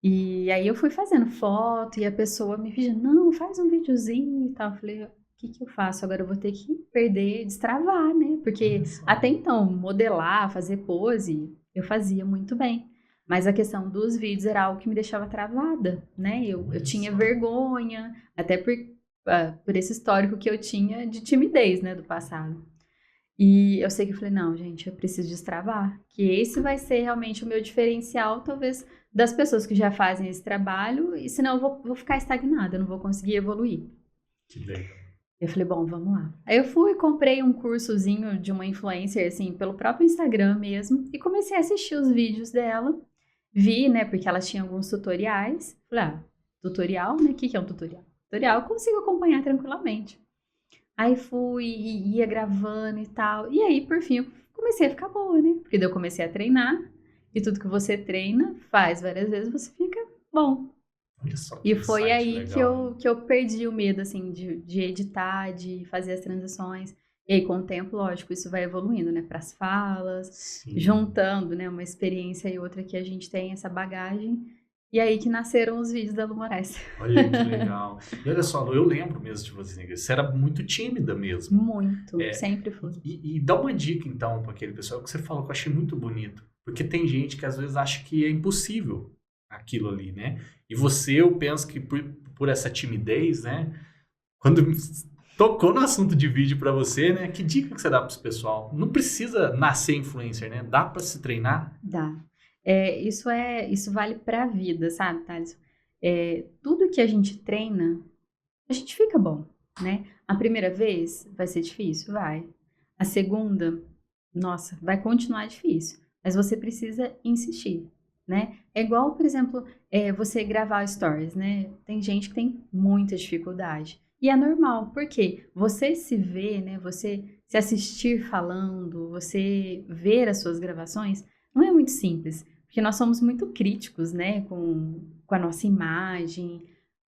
E aí eu fui fazendo foto e a pessoa me pediu, não, faz um videozinho e tal. Eu falei, o que que eu faço? Agora eu vou ter que perder, destravar, né? Porque Olha só. até então, modelar, fazer pose, eu fazia muito bem. Mas a questão dos vídeos era algo que me deixava travada, né? Eu Olha tinha só. vergonha, até por esse histórico que eu tinha de timidez, né, do passado. E eu sei que eu falei, não, gente, eu preciso destravar, que esse vai ser realmente o meu diferencial, talvez, das pessoas que já fazem esse trabalho, e senão eu vou ficar estagnada, eu não vou conseguir evoluir. Que legal. Eu falei, bom, vamos lá. Aí eu fui, comprei um cursozinho de uma influencer, assim, pelo próprio Instagram mesmo, e comecei a assistir os vídeos dela. Vi, né, porque ela tinha alguns tutoriais. Falei, tutorial, né? O que é um tutorial? Tutorial eu consigo acompanhar tranquilamente. Aí fui e ia gravando e tal. E aí, por fim, eu comecei a ficar boa, né? Porque daí eu comecei a treinar. E tudo que você treina, faz várias vezes, você fica bom. Olha só E que foi insight aí que legal, hein? eu perdi o medo, assim, de editar, de fazer as transições. E aí, com o tempo, lógico, isso vai evoluindo, né? Para as falas, Sim. juntando, né? Uma experiência e outra que a gente tem, essa bagagem. E aí que nasceram os vídeos da Lu Moraes. Olha que legal. E olha só, Lu, eu lembro mesmo de você, você era muito tímida mesmo. Muito, É, sempre fui. e dá uma dica, então, para aquele pessoal que você falou que eu achei muito bonito. Porque tem gente que às vezes acha que é impossível aquilo ali, né? E você, eu penso que por essa timidez, né? Quando tocou no assunto de vídeo para você, né? Que dica que você dá para esse pessoal? Não precisa nascer influencer, né? Dá para se treinar? Dá. Isso vale pra vida, sabe, Thales? Tudo que a gente treina, a gente fica bom, né? A primeira vez vai ser difícil, vai. A segunda, nossa, vai continuar difícil. Mas você precisa insistir, né? É igual, por exemplo, você gravar stories, né? Tem gente que tem muita dificuldade. E é normal, porque você se vê, né? Você se assistir falando, você ver as suas gravações, não é muito simples. Porque nós somos muito críticos, né? Com a nossa imagem,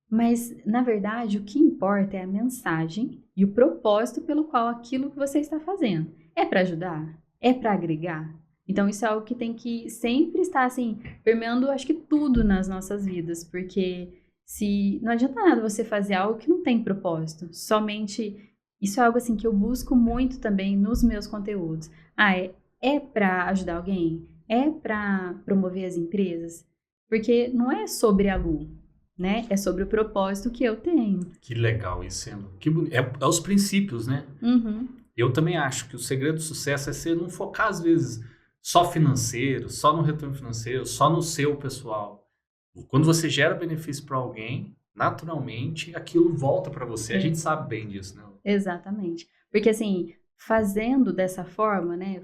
mas, na verdade, o que importa é a mensagem e o propósito pelo qual aquilo que você está fazendo. É para ajudar? É para agregar? Então, isso é algo que tem que sempre estar, assim, permeando, acho que tudo nas nossas vidas, porque se não adianta nada você fazer algo que não tem propósito, somente. Isso é algo, assim, que eu busco muito também nos meus conteúdos. é para ajudar alguém? É para promover as empresas? Porque não é sobre a Lu, né? É sobre o propósito que eu tenho. Que legal isso, Elo. Que bonito. É os princípios, né? Uhum. Eu também acho que o segredo do sucesso é você não focar, às vezes, só financeiro, só no retorno financeiro, só no seu pessoal. Quando você gera benefício para alguém, naturalmente aquilo volta para você. A gente sabe bem disso, né? Exatamente. Porque assim, fazendo dessa forma, né?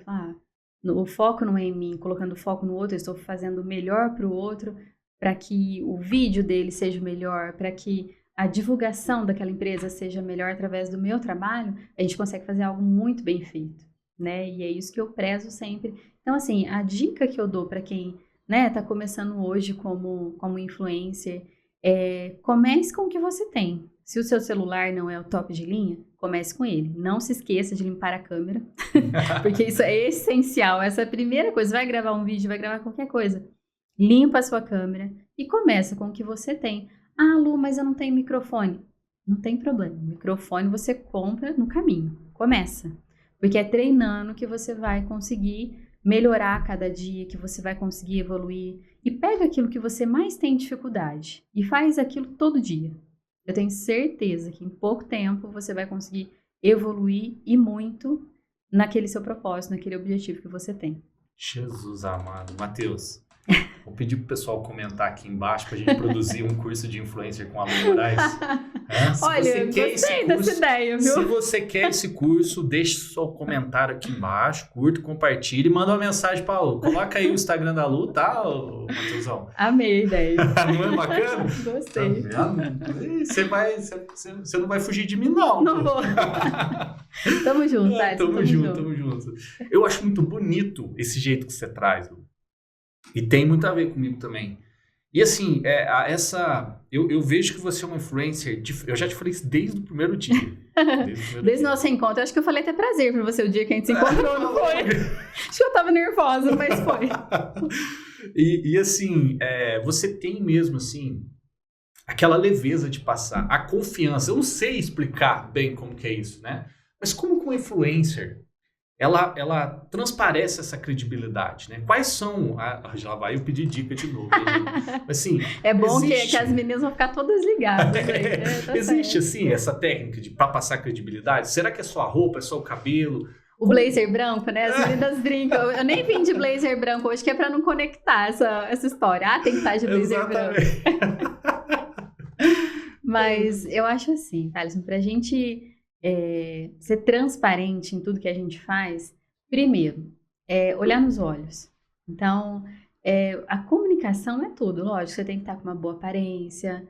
O foco não é em mim, colocando o foco no outro, eu estou fazendo o melhor para o outro, para que o vídeo dele seja melhor, para que a divulgação daquela empresa seja melhor através do meu trabalho, a gente consegue fazer algo muito bem feito, né? E é isso que eu prezo sempre. Então, assim, a dica que eu dou para quem, né, tá começando hoje como influencer, comece com o que você tem. Se o seu celular não é o top de linha, comece com ele. Não se esqueça de limpar a câmera, porque isso é essencial. Essa é a primeira coisa. Vai gravar um vídeo, vai gravar qualquer coisa. Limpa a sua câmera e começa com o que você tem. Ah, Lu, mas eu não tenho microfone. Não tem problema. Microfone você compra no caminho. Começa. Porque é treinando que você vai conseguir melhorar a cada dia, que você vai conseguir evoluir. E pega aquilo que você mais tem dificuldade e faz aquilo todo dia. Eu tenho certeza que em pouco tempo você vai conseguir evoluir e muito naquele seu propósito, naquele objetivo que você tem. Jesus amado. Matheus, vou pedir pro pessoal comentar aqui embaixo pra gente produzir um curso de influencer com a Lu Moraes. Olha, gostei dessa ideia, viu? Se você quer esse curso, deixe seu comentário aqui embaixo, curta, compartilhe e manda uma mensagem pra Lu. Coloca aí o Instagram da Lu, tá, Matheusão? Amei a ideia. Não é bacana? Gostei. Tá vendo? Você não vai fugir de mim, não. Não vou. Tamo junto, Thales. Tamo junto. Eu acho muito bonito esse jeito que você traz, Lu. E tem muito a ver comigo também. E assim, eu vejo que você é uma influencer. Eu já te falei isso desde o primeiro dia. Desde o nosso encontro. Acho que eu falei até prazer pra você o dia que a gente se encontrou, não foi? Acho que eu tava nervosa, mas foi. E assim, você tem mesmo assim, aquela leveza de passar, a confiança. Eu não sei explicar bem como que é isso, né? Mas como que uma influencer ela transparece essa credibilidade, né? Quais são... já vai eu pedir dica de novo. Né? Assim, é bom que as meninas vão ficar todas ligadas. Tá existe, assim, essa técnica para passar credibilidade? Será que é só a roupa, é só o cabelo? O blazer branco, né? As meninas brincam. Eu nem vim de blazer branco hoje, que é para não conectar essa história. Ah, tem que estar de blazer Exatamente. branco. Mas eu acho assim, Thales, pra gente... ser transparente em tudo que a gente faz, primeiro, olhar nos olhos. Então, a comunicação é tudo, lógico, você tem que estar com uma boa aparência,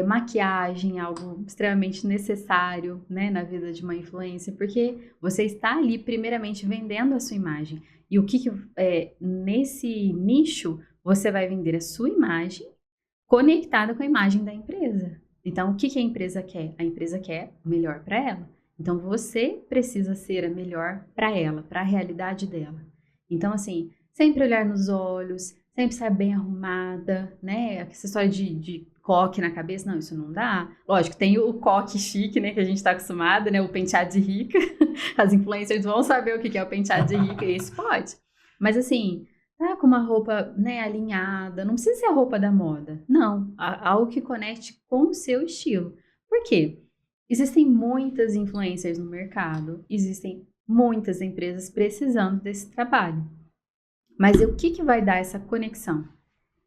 maquiagem, algo extremamente necessário, né, na vida de uma influencer, porque você está ali, primeiramente, vendendo a sua imagem. E o que nesse nicho, você vai vender a sua imagem conectada com a imagem da empresa. Então, o que a empresa quer? A empresa quer o melhor para ela. Então, você precisa ser a melhor para ela, para a realidade dela. Então, assim, sempre olhar nos olhos, sempre estar bem arrumada, né? Essa história de coque na cabeça, não, isso não dá. Lógico, tem o coque chique, né, que a gente está acostumada, né? O penteado de rica. As influencers vão saber o que é o penteado de rica, e esse pode. Mas, assim... tá com uma roupa, né, alinhada, não precisa ser a roupa da moda, não, algo que conecte com o seu estilo. Por quê? Existem muitas influencers no mercado, existem muitas empresas precisando desse trabalho. Mas o que vai dar essa conexão?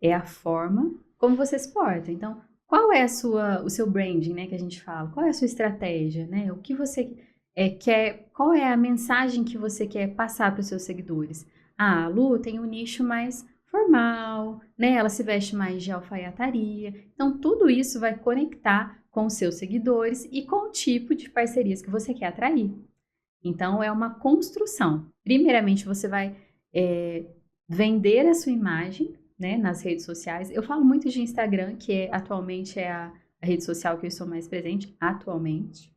É a forma como você se porta. Então, qual é o seu branding, né, que a gente fala? Qual é a sua estratégia, né? O que você quer, qual é a mensagem que você quer passar para os seus seguidores? A Lu tem um nicho mais formal, né? Ela se veste mais de alfaiataria. Então, tudo isso vai conectar com os seus seguidores e com o tipo de parcerias que você quer atrair. Então, é uma construção. Primeiramente, você vai vender a sua imagem, né, nas redes sociais. Eu falo muito de Instagram, que atualmente é a rede social que eu estou mais presente, atualmente.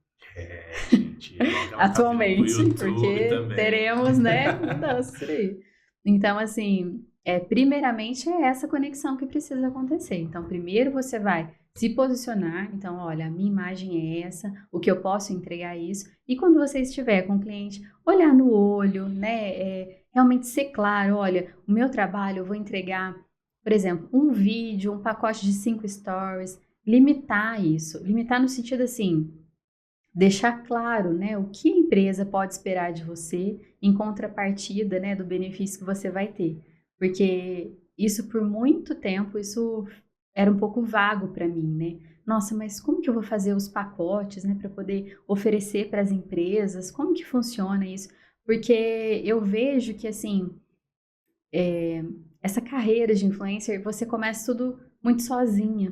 Gente, atualmente, tá porque também. teremos, né, mudanças por aí. Então, assim, primeiramente é essa conexão que precisa acontecer. Então, primeiro você vai se posicionar. Então, olha, a minha imagem é essa, o que eu posso entregar é isso. E quando você estiver com o cliente, olhar no olho, né, realmente ser claro, olha, o meu trabalho eu vou entregar, por exemplo, um vídeo, um pacote de 5 stories, limitar isso. Limitar no sentido assim, deixar claro, né, o que a empresa pode esperar de você em contrapartida, né, do benefício que você vai ter. Porque isso por muito tempo, isso era um pouco vago para mim, né? Nossa, mas como que eu vou fazer os pacotes, né, para poder oferecer para as empresas? Como que funciona isso? Porque eu vejo que, assim, essa carreira de influencer, você começa tudo muito sozinha.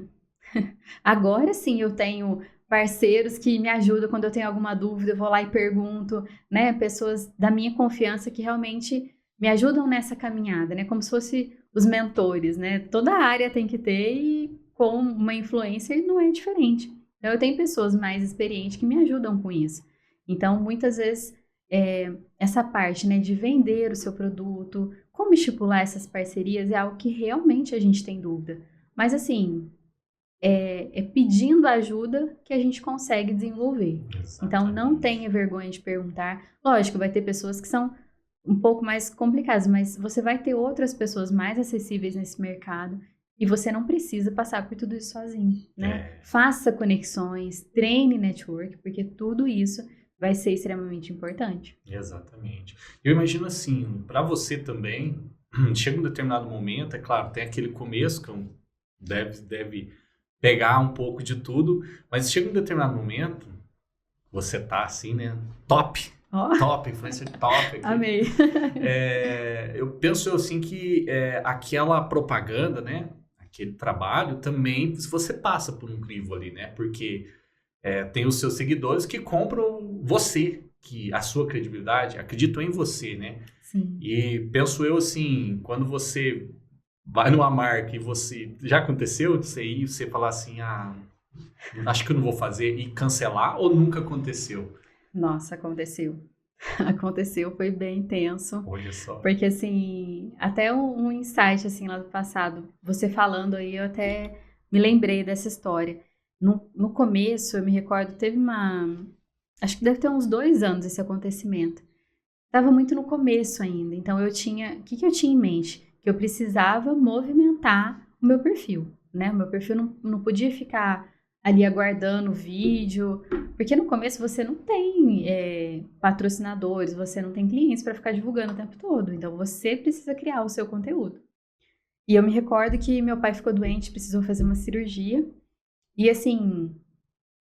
Agora sim eu tenho parceiros que me ajudam quando eu tenho alguma dúvida, eu vou lá e pergunto, né? Pessoas da minha confiança que realmente me ajudam nessa caminhada, né? Como se fosse os mentores, né? Toda área tem que ter e com uma influencer não é diferente. Então eu tenho pessoas mais experientes que me ajudam com isso. Então muitas vezes essa parte, né, de vender o seu produto, como estipular essas parcerias é algo que realmente a gente tem dúvida. Mas assim, é pedindo ajuda que a gente consegue desenvolver. Então, não tenha vergonha de perguntar. Lógico, vai ter pessoas que são um pouco mais complicadas, mas você vai ter outras pessoas mais acessíveis nesse mercado e você não precisa passar por tudo isso sozinho, né? Faça conexões, treine network, porque tudo isso vai ser extremamente importante. Exatamente. Eu imagino assim, para você também, chega um determinado momento, é claro, tem aquele começo que deve pegar um pouco de tudo, mas chega um determinado momento, você tá assim, né? Top, influencer top. Aqui. Amei. Eu penso assim que aquela propaganda, né? Aquele trabalho também, você passa por um crivo ali, né? Porque tem os seus seguidores que compram você, que a sua credibilidade, acreditam em você, né? Sim. E penso eu assim, quando você vai numa marca e você... Já aconteceu de você ir e você falar assim, acho que eu não vou fazer e cancelar, ou nunca aconteceu? Nossa, aconteceu. Aconteceu, foi bem intenso. Olha só. Porque, assim, até um insight, assim, lá do passado, você falando aí, eu até me lembrei dessa história. No começo, eu me recordo, teve acho que deve ter uns 2 anos esse acontecimento. Estava muito no começo ainda, então o que eu tinha em mente? Que eu precisava movimentar o meu perfil, né? O meu perfil não podia ficar ali aguardando o vídeo, porque no começo você não tem patrocinadores, você não tem clientes para ficar divulgando o tempo todo, então você precisa criar o seu conteúdo. E eu me recordo que meu pai ficou doente, precisou fazer uma cirurgia, e assim,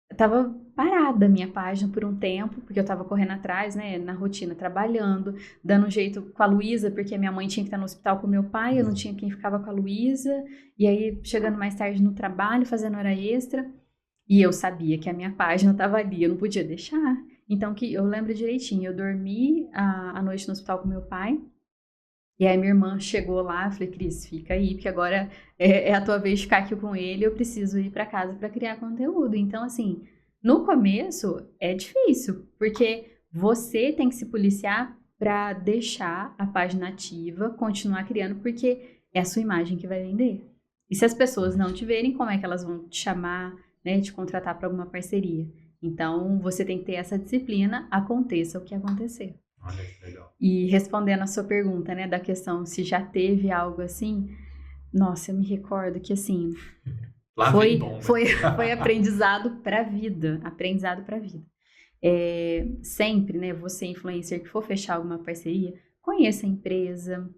eu tava parada a minha página por um tempo, porque eu tava correndo atrás, né, na rotina, trabalhando, dando um jeito com a Luísa, porque a minha mãe tinha que estar no hospital com o meu pai, eu não tinha quem ficava com a Luísa, e aí chegando mais tarde no trabalho, fazendo hora extra, e eu sabia que a minha página tava ali, eu não podia deixar. Então, que eu lembro direitinho, eu dormi a noite no hospital com meu pai, e aí minha irmã chegou lá, eu falei, Cris, fica aí, porque agora é a tua vez de ficar aqui com ele, eu preciso ir para casa para criar conteúdo. Então, assim, no começo é difícil, porque você tem que se policiar para deixar a página ativa, continuar criando, porque é a sua imagem que vai vender. E se as pessoas não te verem, como é que elas vão te chamar, né, te contratar para alguma parceria? Então, você tem que ter essa disciplina, aconteça o que acontecer. Olha que legal. E respondendo a sua pergunta, né, da questão se já teve algo assim, nossa, eu me recordo que assim, foi aprendizado para a vida, sempre, né, você influencer que for fechar alguma parceria, conheça a empresa,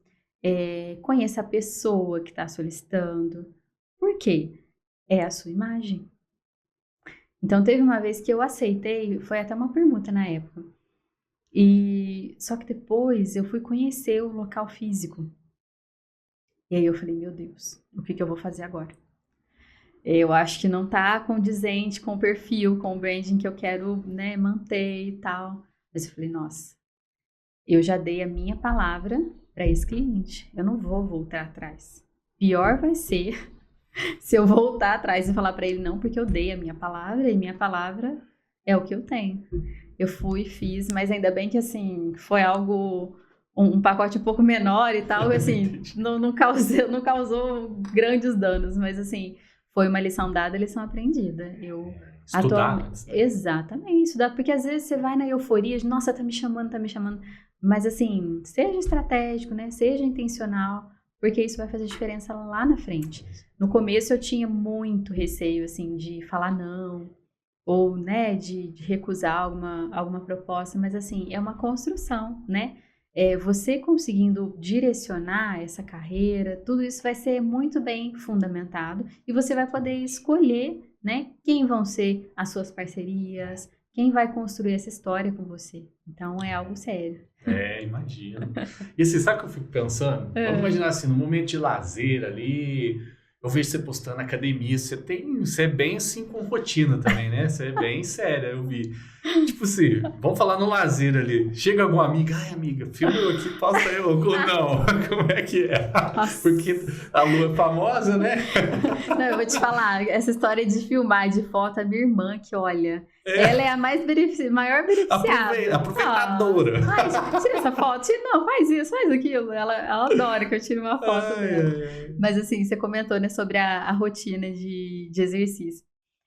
conheça a pessoa que está solicitando. Por quê? É a sua imagem. Então, teve uma vez que eu aceitei, foi até uma permuta na época, só que depois eu fui conhecer o local físico. E aí eu falei, meu Deus, o que eu vou fazer agora? Eu acho que não tá condizente com o perfil, com o branding que eu quero, né, manter e tal. Mas eu falei, nossa, eu já dei a minha palavra para esse cliente. Eu não vou voltar atrás. Pior vai ser se eu voltar atrás e falar para ele não, porque eu dei a minha palavra e minha palavra é o que eu tenho. Eu fui, fiz, mas ainda bem que, assim, foi algo, um pacote um pouco menor e tal, assim, não causou grandes danos, mas, assim, foi uma lição dada, lição aprendida. Eu Estudar, atualmente, exatamente, estudar, porque às vezes você vai na euforia de, nossa, tá me chamando, mas assim, seja estratégico, né? Seja intencional, porque isso vai fazer diferença lá na frente. No começo eu tinha muito receio, assim, de falar não, ou, né, de recusar alguma proposta, mas assim, é uma construção, né? Você conseguindo direcionar essa carreira, tudo isso vai ser muito bem fundamentado e você vai poder escolher, né, quem vão ser as suas parcerias, quem vai construir essa história com você. Então é algo sério. Imagino. E assim, sabe o que eu fico pensando? Vamos imaginar assim, no momento de lazer ali, eu vejo você postando na academia, você é bem assim com rotina também, né? Você é bem séria, eu vi. Tipo assim, vamos falar no lazer ali. Chega alguma amiga, ai amiga, filma eu aqui, posta eu. Ou não, como é que é? Nossa. Porque a Lu é famosa, né? Não, eu vou te falar, essa história de filmar de foto, a minha irmã, que olha, ela é a maior beneficiada. Aproveitadora. Tira essa foto, não, faz isso, faz aquilo. Ela adora que eu tire uma foto dela. Mas assim, você comentou, né, sobre a rotina de exercício.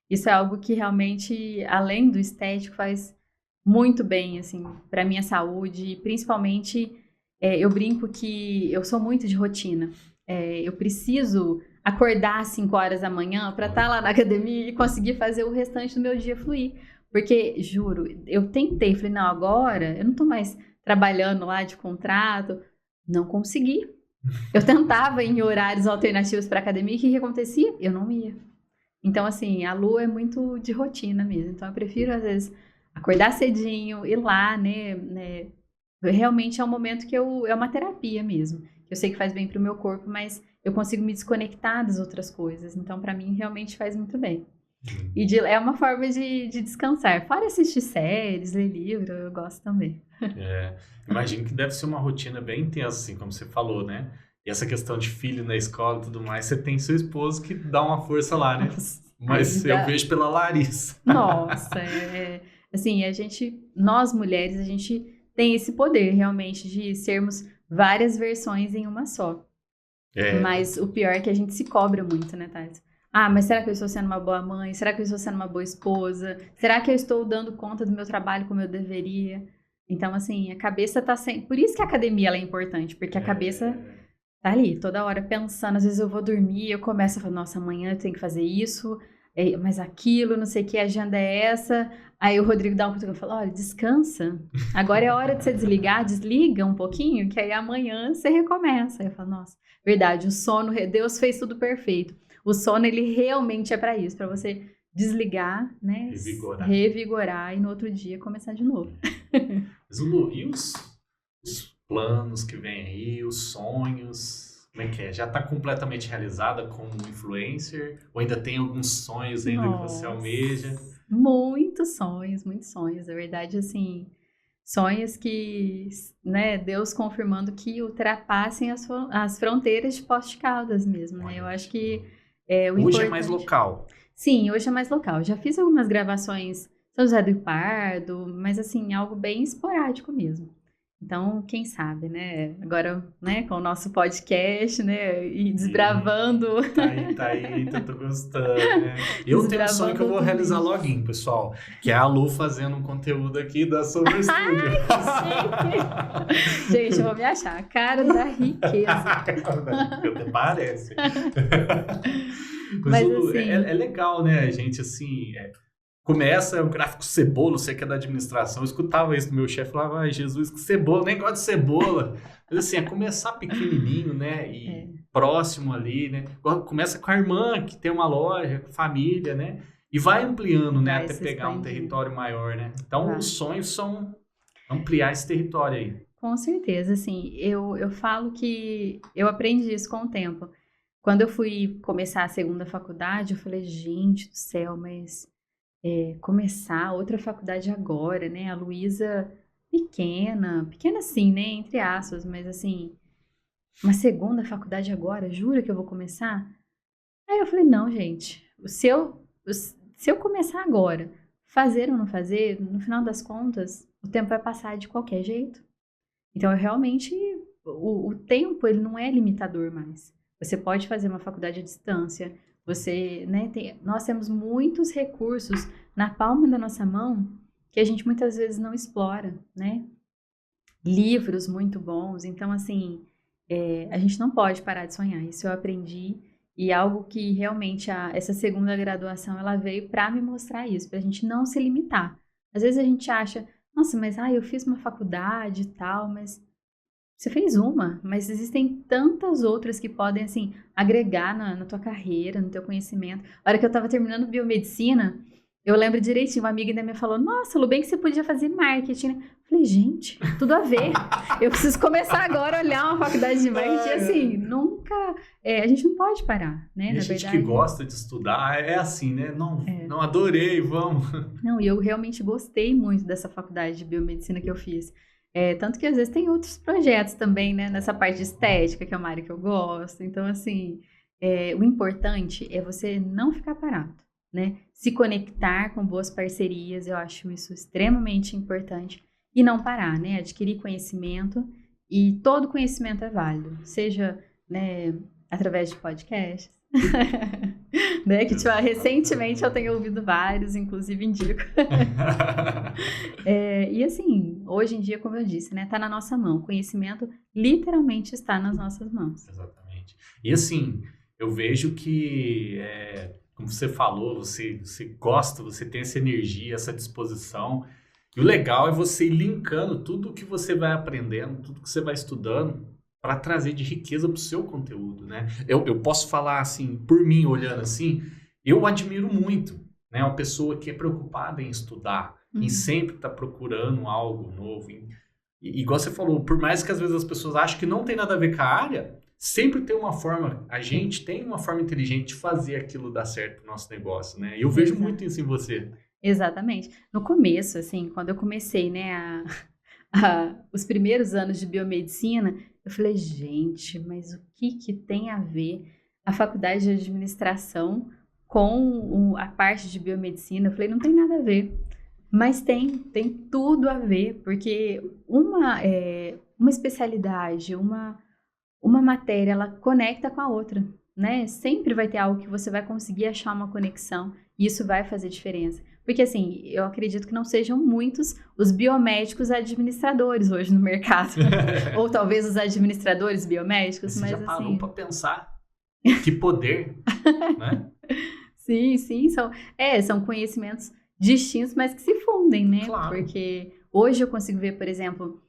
Isso é algo que realmente, além do estético, faz muito bem, assim, para minha saúde. Principalmente, eu brinco que eu sou muito de rotina. Eu preciso acordar às 5 horas da manhã para estar lá na academia e conseguir fazer o restante do meu dia fluir. Porque, juro, eu tentei, falei, não, agora eu não tô mais trabalhando lá de contrato. Não consegui. Eu tentava ir em horários alternativos para academia e o que acontecia? Eu não ia. Então, assim, a Lu é muito de rotina mesmo. Então, eu prefiro, às vezes, acordar cedinho, ir lá, né? Realmente é um momento que é uma terapia mesmo. Eu sei que faz bem pro meu corpo, mas eu consigo me desconectar das outras coisas. Então, pra mim, realmente faz muito bem. E é uma forma de descansar. Fora assistir séries, ler livro, eu gosto também. Imagino que deve ser uma rotina bem intensa, assim, como você falou, né? E essa questão de filho na escola e tudo mais, você tem seu esposo que dá uma força lá, né? Nossa, mas eu vejo pela Larissa. Nossa, assim, nós mulheres, a gente tem esse poder realmente de sermos várias versões em uma só. Mas o pior é que a gente se cobra muito, né, Thais? Mas será que eu estou sendo uma boa mãe? Será que eu estou sendo uma boa esposa? Será que eu estou dando conta do meu trabalho como eu deveria? Então, assim, a cabeça tá sempre... Por isso que a academia ela é importante, porque a cabeça tá ali, toda hora pensando. Às vezes eu vou dormir, eu começo a falar, nossa, amanhã eu tenho que fazer isso, mas aquilo, não sei o que, a agenda é essa. Aí o Rodrigo dá um cutucão e fala, olha, descansa. Agora é hora de você desligar, desliga um pouquinho, que aí amanhã você recomeça. Aí eu falo, nossa, verdade, o sono, Deus fez tudo perfeito. O sono, ele realmente é para isso, para você desligar, né? Revigorar e no outro dia começar de novo. Mas, Lu, e os planos que vem aí, os sonhos, como é que é? Já está completamente realizada como influencer? Ou ainda tem alguns sonhos ainda que você almeja? Muitos sonhos, na verdade, assim, sonhos que, né, Deus confirmando que ultrapassem as fronteiras de Poços de Caldas mesmo, né? Eu acho que o hoje importante... é mais local. Sim, hoje é mais local. Já fiz algumas gravações São José do Rio Pardo, mas assim, algo bem esporádico mesmo. Então, quem sabe, né? Agora, né, com o nosso podcast, né, e desbravando... Tá aí, tô gostando, né? Eu tenho um sonho que eu vou realizar loguinho, pessoal, que é a Lu fazendo um conteúdo aqui da Sober Studio. Gente, eu vou me achar a cara da riqueza. Até parece. Mas Lu, assim... é legal, né, a gente, assim... Começa o gráfico cebola, você que é da administração, eu escutava isso do meu chefe, falava, ai Jesus, que cebola, nem gosto de cebola. Mas assim, é começar pequenininho, né, e próximo ali, né, começa com a irmã, que tem uma loja, família, né, e vai ampliando, né, até pegar um território maior, né. Então, os sonhos são ampliar esse território aí. Com certeza, assim, eu falo que eu aprendi isso com o tempo. Quando eu fui começar a segunda faculdade, eu falei, gente do céu, mas... começar outra faculdade agora, né? A Luísa pequena sim, né? Entre aspas, mas assim, uma segunda faculdade agora, jura que eu vou começar? Aí eu falei, não, gente, se eu começar agora, fazer ou não fazer, no final das contas, o tempo vai passar de qualquer jeito. Então, realmente, o tempo, ele não é limitador mais. Você pode fazer uma faculdade à distância, Você, né, nós temos muitos recursos na palma da nossa mão que a gente muitas vezes não explora, né? Livros muito bons. Então, assim, a gente não pode parar de sonhar. Isso eu aprendi e algo que realmente essa segunda graduação ela veio para me mostrar isso, para a gente não se limitar. Às vezes a gente acha, nossa, mas eu fiz uma faculdade e tal, mas você fez uma, mas existem tantas outras que podem, assim, agregar na tua carreira, no teu conhecimento. A hora que eu estava terminando biomedicina, eu lembro direitinho, uma amiga ainda me falou, nossa, Lu, bem que você podia fazer marketing, né? Eu falei, gente, tudo a ver. Eu preciso começar agora a olhar uma faculdade de marketing, assim, nunca... a gente não pode parar, né? E a gente que gosta de estudar é assim, né? Não adorei, vamos. Não, e eu realmente gostei muito dessa faculdade de biomedicina que eu fiz. Tanto que às vezes tem outros projetos também, né? Nessa parte de estética, que é uma área que eu gosto. Então, assim, o importante é você não ficar parado, né? Se conectar com boas parcerias, eu acho isso extremamente importante. E não parar, né? Adquirir conhecimento. E todo conhecimento é válido. Seja, né, através de podcasts. Né? Que recentemente eu tenho ouvido vários, inclusive indico. E assim, hoje em dia, como eu disse, né, tá na nossa mão. O conhecimento literalmente está nas nossas mãos. Exatamente. E assim, eu vejo que, como você falou, você gosta, você tem essa energia, essa disposição. E o legal é você ir linkando tudo que você vai aprendendo, tudo que você vai estudando, para trazer de riqueza para o seu conteúdo, né? Eu posso falar assim, por mim, olhando assim, eu admiro muito, né? Uma pessoa que é preocupada em estudar, em sempre estar procurando algo novo. E igual você falou, por mais que às vezes as pessoas achem que não tem nada a ver com a área, sempre tem uma forma, a gente tem uma forma inteligente de fazer aquilo dar certo no nosso negócio, né? E eu vejo muito isso em você. Exatamente. No começo, assim, quando eu comecei, né, os primeiros anos de biomedicina, eu falei, gente, mas o que tem a ver a faculdade de administração com a parte de biomedicina? Eu falei, não tem nada a ver. Mas tem tudo a ver, porque uma especialidade, uma matéria, ela conecta com a outra, né? Sempre vai ter algo que você vai conseguir achar uma conexão e isso vai fazer diferença. Porque, assim, eu acredito que não sejam muitos os biomédicos administradores hoje no mercado. Ou talvez os administradores biomédicos, mas já assim... parou para pensar? Que poder, né? Sim, são conhecimentos distintos, mas que se fundem, né? Claro. Porque hoje eu consigo ver, por exemplo,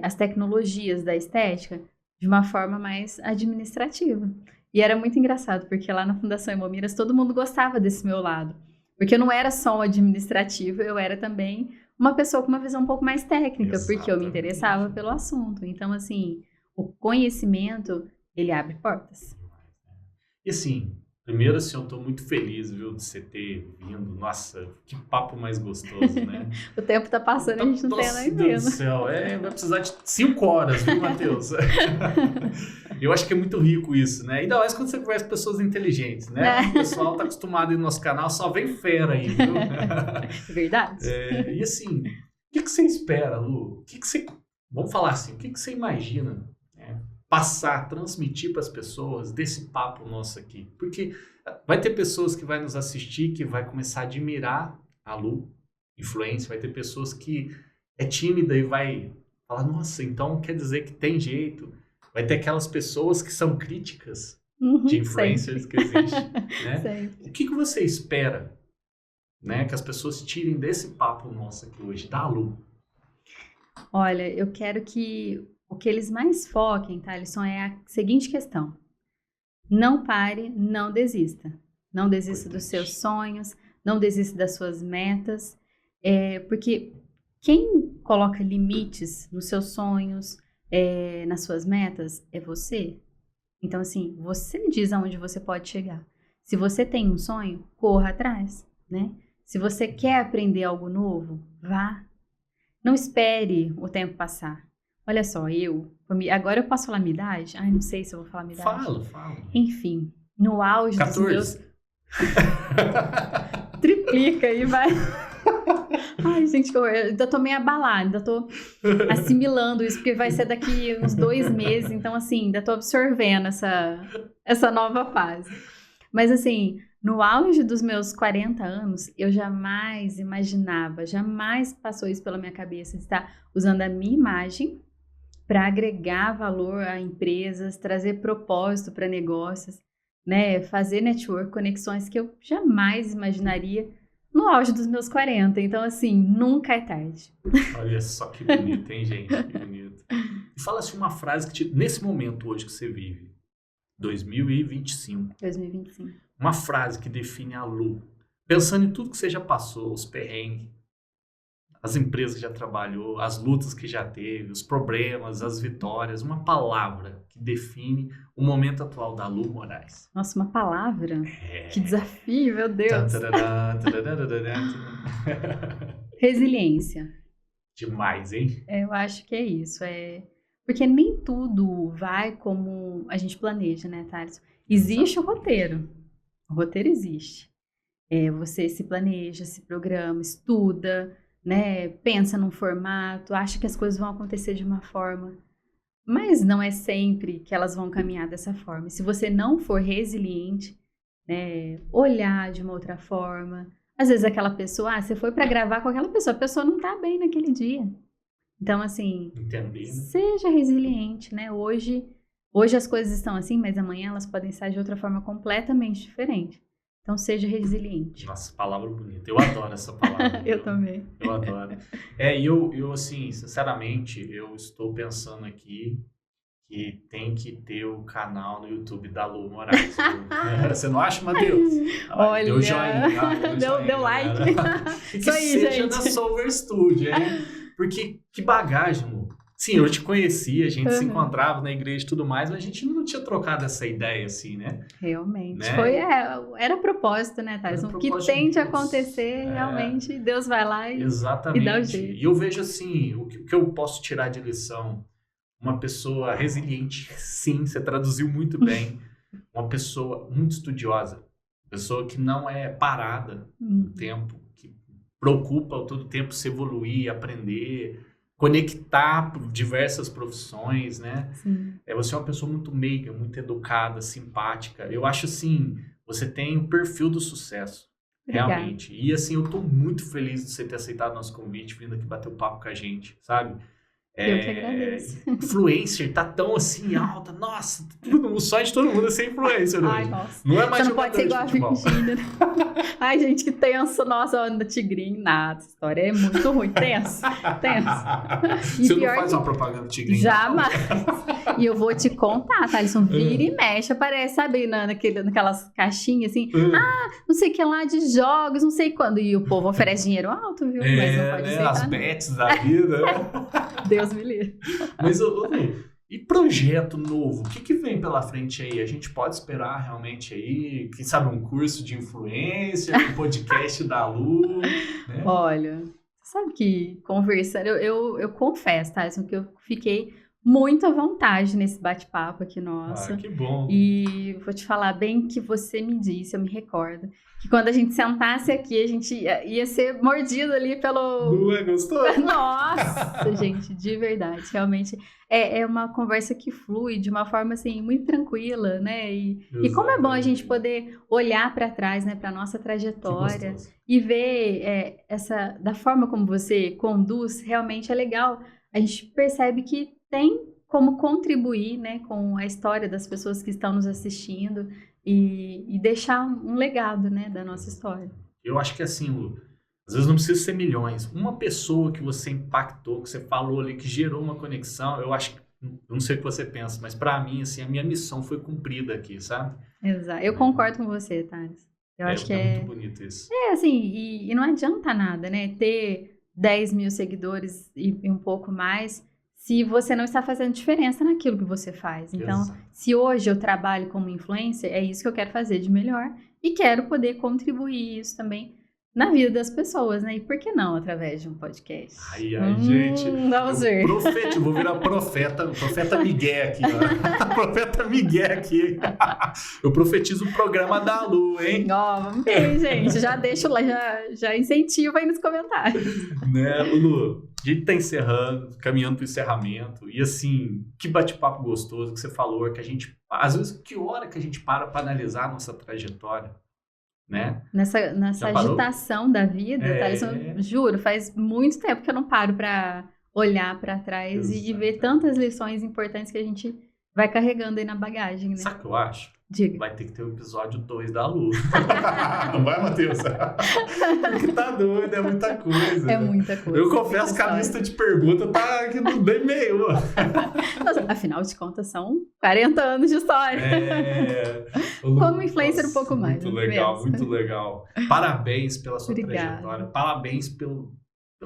as tecnologias da estética de uma forma mais administrativa. E era muito engraçado, porque lá na Fundação Hemomiras todo mundo gostava desse meu lado. Porque eu não era só um administrativo, eu era também uma pessoa com uma visão um pouco mais técnica, Exatamente. Porque eu me interessava pelo assunto. Então, assim, o conhecimento, ele abre portas. E assim, primeiro, assim, eu tô muito feliz, viu, de você ter vindo. Nossa, que papo mais gostoso, né? O tempo tá passando e a gente não tem nem vendo. Nossa, Deus do céu. Vai precisar de 5 horas, viu, Matheus? Eu acho que é muito rico isso, né? Ainda mais quando você conversa com pessoas inteligentes, né? O pessoal tá acostumado aí no nosso canal, só vem fera aí, viu? Verdade. E assim, o que você espera, Lu? Vamos falar assim, o que você imagina passar, transmitir para as pessoas desse papo nosso aqui? Porque vai ter pessoas que vai nos assistir, que vai começar a admirar a Lu, influência, vai ter pessoas que é tímida e vai falar, nossa, então quer dizer que tem jeito. Vai ter aquelas pessoas que são críticas de influencers sempre. Que existem, né? Sempre. O que você espera, né, que as pessoas tirem desse papo nosso aqui hoje, da Lu? Olha, eu quero que o que eles mais foquem, tá, Alisson, é a seguinte questão. Não pare, não desista. Não desista dos seus sonhos, não desista das suas metas, porque quem coloca limites nos seus sonhos, nas suas metas, é você. Então, assim, você diz aonde você pode chegar. Se você tem um sonho, corra atrás, né? Se você quer aprender algo novo, vá. Não espere o tempo passar. Olha só, agora eu posso falar minha idade? Ai, não sei se eu vou falar minha idade. Fala. Enfim, no auge 14. dos meus... Triplica aí, vai. Ai, gente, eu ainda tô meio abalada, ainda tô assimilando isso, porque vai ser daqui uns 2 meses, então assim, ainda tô absorvendo essa nova fase. Mas assim, no auge dos meus 40 anos, eu jamais imaginava, jamais passou isso pela minha cabeça de estar usando a minha imagem para agregar valor a empresas, trazer propósito para negócios, né? Fazer network, conexões que eu jamais imaginaria no auge dos meus 40. Então, assim, nunca é tarde. Olha só que bonito, hein, gente? Que bonito. E fala assim uma frase que, nesse momento hoje que você vive, 2025. 2025. Uma frase que define a Lu. Pensando em tudo que você já passou, os perrengues, as empresas que já trabalhou, as lutas que já teve, os problemas, as vitórias. Uma palavra que define o momento atual da Lu Moraes. Nossa, uma palavra? Que desafio, meu Deus. Resiliência. Demais, hein? Eu acho que é isso. Porque nem tudo vai como a gente planeja, né, Thales? Existe o roteiro. O roteiro existe. Você se planeja, se programa, estuda, né? Pensa num formato, acha que as coisas vão acontecer de uma forma. Mas não é sempre que elas vão caminhar dessa forma. Se você não for resiliente, né, olhar de uma outra forma. Às vezes aquela pessoa, você foi para gravar com aquela pessoa, a pessoa não tá bem naquele dia. Então, assim, seja resiliente, né? Hoje as coisas estão assim, mas amanhã elas podem estar de outra forma completamente diferente. Então, seja resiliente. Nossa, palavra bonita. Eu adoro essa palavra. Eu também. Eu adoro. E eu, assim, sinceramente, eu estou pensando aqui que tem que ter o canal no YouTube da Lu Moraes. Você não acha, Matheus? Olha, deu joinha. Deu like. Que seja gente. Da Solver Studio, hein? Porque que bagagem, Lu. Sim, eu te conhecia, a gente se encontrava na igreja e tudo mais, mas a gente não tinha trocado essa ideia assim, né? Realmente. Né? Era propósito, né, Thales? O que tem de acontecer, realmente, Deus vai lá e dá o jeito. E eu vejo assim, o que eu posso tirar de lição, uma pessoa resiliente, sim, você traduziu muito bem, uma pessoa muito estudiosa, pessoa que não é parada no tempo, que preocupa todo o tempo se evoluir, aprender, conectar diversas profissões, né? Sim. Você é uma pessoa muito meiga, muito educada, simpática. Eu acho assim, você tem o perfil do sucesso, realmente. E assim, eu tô muito feliz de você ter aceitado o nosso convite, vindo aqui bater um papo com a gente, sabe? Eu que agradeço. Influencer tá tão assim alta, nossa, o sonho de todo mundo é ser influencer hoje. Ai, nossa. Não é mais você não pode ser igual a Virgínia. Ai, gente, que tenso. Nossa, onda Tigrinho, nada. Essa história é muito ruim. Tenso. Você não faz uma propaganda do Tigrinho? Jamais. E eu vou te contar, Thaleson, vira e mexe, aparece, sabe, naquelas caixinhas assim, não sei o que lá de jogos, não sei quando. E o povo oferece dinheiro alto, viu? Mas não pode aceitar, as bets da vida. Deus me livre. Mas, e projeto novo? O que vem pela frente aí? A gente pode esperar realmente aí, quem sabe um curso de influência, um podcast da Lu, né? Olha, sabe que conversando, eu confesso, Thaleson, que eu fiquei muito à vontade nesse bate-papo aqui nosso. Ah, que bom. E vou te falar bem que você me disse, eu me recordo, que quando a gente sentasse aqui, a gente ia ser mordido ali pelo... Não é gostoso? Nossa, gente, de verdade, realmente. É uma conversa que flui de uma forma, assim, muito tranquila, né? E como é bom a gente poder olhar para trás, né, para nossa trajetória e ver da forma como você conduz, realmente é legal. A gente percebe que tem como contribuir, né, com a história das pessoas que estão nos assistindo e deixar um legado, né, da nossa história. Eu acho que assim, Lu, às vezes não precisa ser milhões. Uma pessoa que você impactou, que você falou ali, que gerou uma conexão, eu acho que, não sei o que você pensa, mas para mim, assim, a minha missão foi cumprida aqui, sabe? Exato. Eu concordo com você, Thales. Eu acho que é muito bonito isso. Assim, e não adianta nada, né, ter 10 mil seguidores e um pouco mais, se você não está fazendo diferença naquilo que você faz. Então, se hoje eu trabalho como influencer, é isso que eu quero fazer de melhor e quero poder contribuir isso também na vida das pessoas, né? E por que não através de um podcast? Ai, gente. Vamos ver. Vou virar profeta Miguel aqui, ó. Profeta Miguel aqui. Eu profetizo o programa da Lu, hein? Vamos ver, gente. Já deixo lá, já incentivo aí nos comentários. Né, Lulu? A gente tá encerrando, caminhando pro encerramento. E assim, que bate-papo gostoso que você falou, que a gente... Às vezes, que hora que a gente para analisar a nossa trajetória, né? Nessa agitação da vida, Thales, eu juro, faz muito tempo que eu não paro para olhar para trás e ver tantas lições importantes que a gente vai carregando aí na bagagem, né? Sabe o que eu acho? Diga. Vai ter que ter o episódio 2 da Lu. Não vai, Matheus? Porque tá doido, é muita coisa. É muita coisa. Eu confesso que a lista de perguntas tá aqui no bem meio. Afinal de contas, são 40 anos de história. Como influencer, um pouco mais. Muito legal, muito legal. Parabéns pela sua trajetória. Parabéns pelo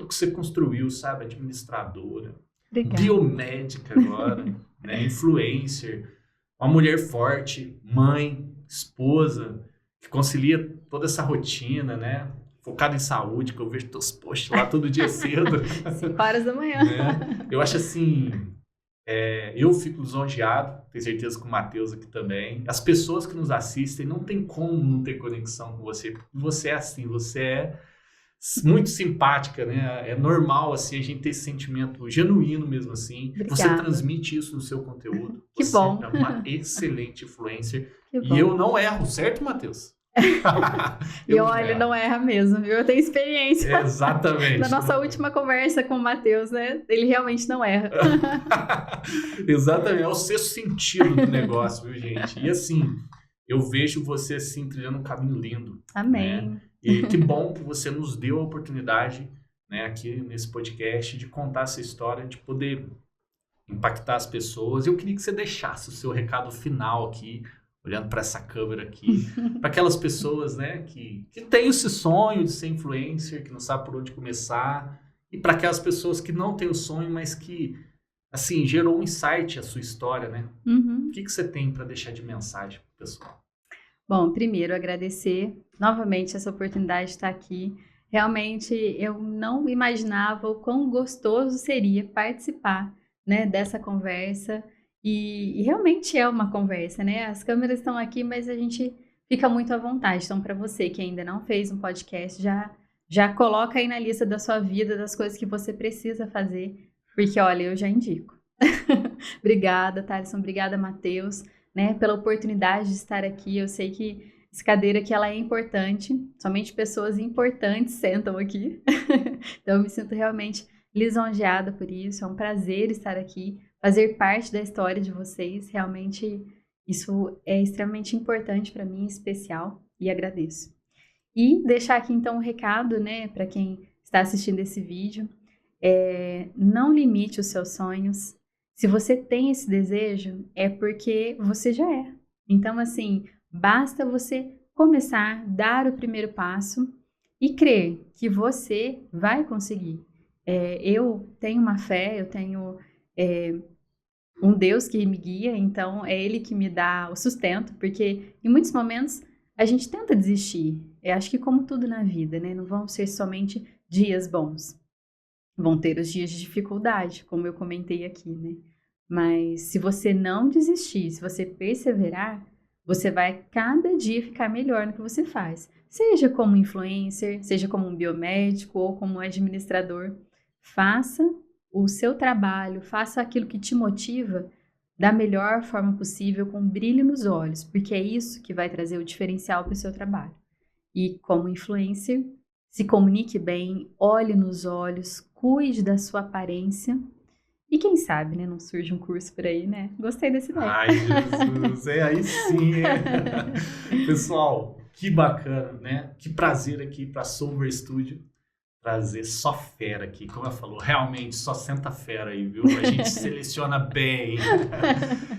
que você construiu, sabe? Administradora. Obrigada. Biomédica agora, né? Influencer. Uma mulher forte, mãe, esposa, que concilia toda essa rotina, né? Focada em saúde, que eu vejo teus posts lá todo dia cedo. 5 horas da manhã. Né? Eu acho assim, eu fico lisonjeado, tenho certeza que o Matheus aqui também. As pessoas que nos assistem, não tem como não ter conexão com você, porque você é assim, você é muito simpática, né? É normal, assim, a gente ter esse sentimento genuíno mesmo, assim. Obrigada. Você transmite isso no seu conteúdo. Que você bom. É uma excelente influencer. Que bom. E eu não erro, certo, Matheus? E olha, não erra mesmo, viu? Eu tenho experiência. Exatamente. Na nossa última conversa com o Matheus, né? Ele realmente não erra. Exatamente, é o sexto sentido do negócio, viu, gente? E assim, eu vejo você, assim, trilhando um caminho lindo. Amém. Né? E que bom que você nos deu a oportunidade, né, aqui nesse podcast, de contar essa história, de poder impactar as pessoas. Eu queria que você deixasse o seu recado final aqui, olhando para essa câmera aqui, para aquelas pessoas, né, que têm esse sonho de ser influencer, que não sabe por onde começar, e para aquelas pessoas que não têm o sonho, mas que, assim, gerou um insight a sua história, né? Uhum. O que você tem para deixar de mensagem pro pessoal? Bom, primeiro agradecer novamente essa oportunidade de estar aqui. Realmente eu não imaginava o quão gostoso seria participar, né, dessa conversa. E realmente é uma conversa, né? As câmeras estão aqui, mas a gente fica muito à vontade. Então, para você que ainda não fez um podcast, já coloca aí na lista da sua vida, das coisas que você precisa fazer, porque, olha, eu já indico. Obrigada, Thaleson. Obrigada, Matheus, né, pela oportunidade de estar aqui. Eu sei que essa cadeira aqui, ela é importante. Somente pessoas importantes sentam aqui. Então, eu me sinto realmente lisonjeada por isso. É um prazer estar aqui, fazer parte da história de vocês. Realmente, isso é extremamente importante para mim, especial, e agradeço. E deixar aqui, então, um recado, né, para quem está assistindo esse vídeo. Não limite os seus sonhos. Se você tem esse desejo, é porque você já é. Então, assim, basta você começar, dar o primeiro passo e crer que você vai conseguir. Eu tenho uma fé, eu tenho um Deus que me guia, então é Ele que me dá o sustento, porque em muitos momentos a gente tenta desistir. Eu acho que como tudo na vida, né? Não vão ser somente dias bons. Vão ter os dias de dificuldade, como eu comentei aqui, né? Mas se você não desistir, se você perseverar, você vai cada dia ficar melhor no que você faz. Seja como influencer, seja como um biomédico ou como um administrador. Faça o seu trabalho, faça aquilo que te motiva da melhor forma possível, com brilho nos olhos, porque é isso que vai trazer o diferencial para o seu trabalho. E como influencer, se comunique bem, olhe nos olhos, cuide da sua aparência. E quem sabe, né, não surge um curso por aí, né? Gostei desse ideia. Ai, Jesus, aí sim, Pessoal, que bacana, né? Que prazer aqui para Solver Studio trazer só fera aqui. Como ela falou, realmente só senta fera aí, viu? A gente seleciona bem.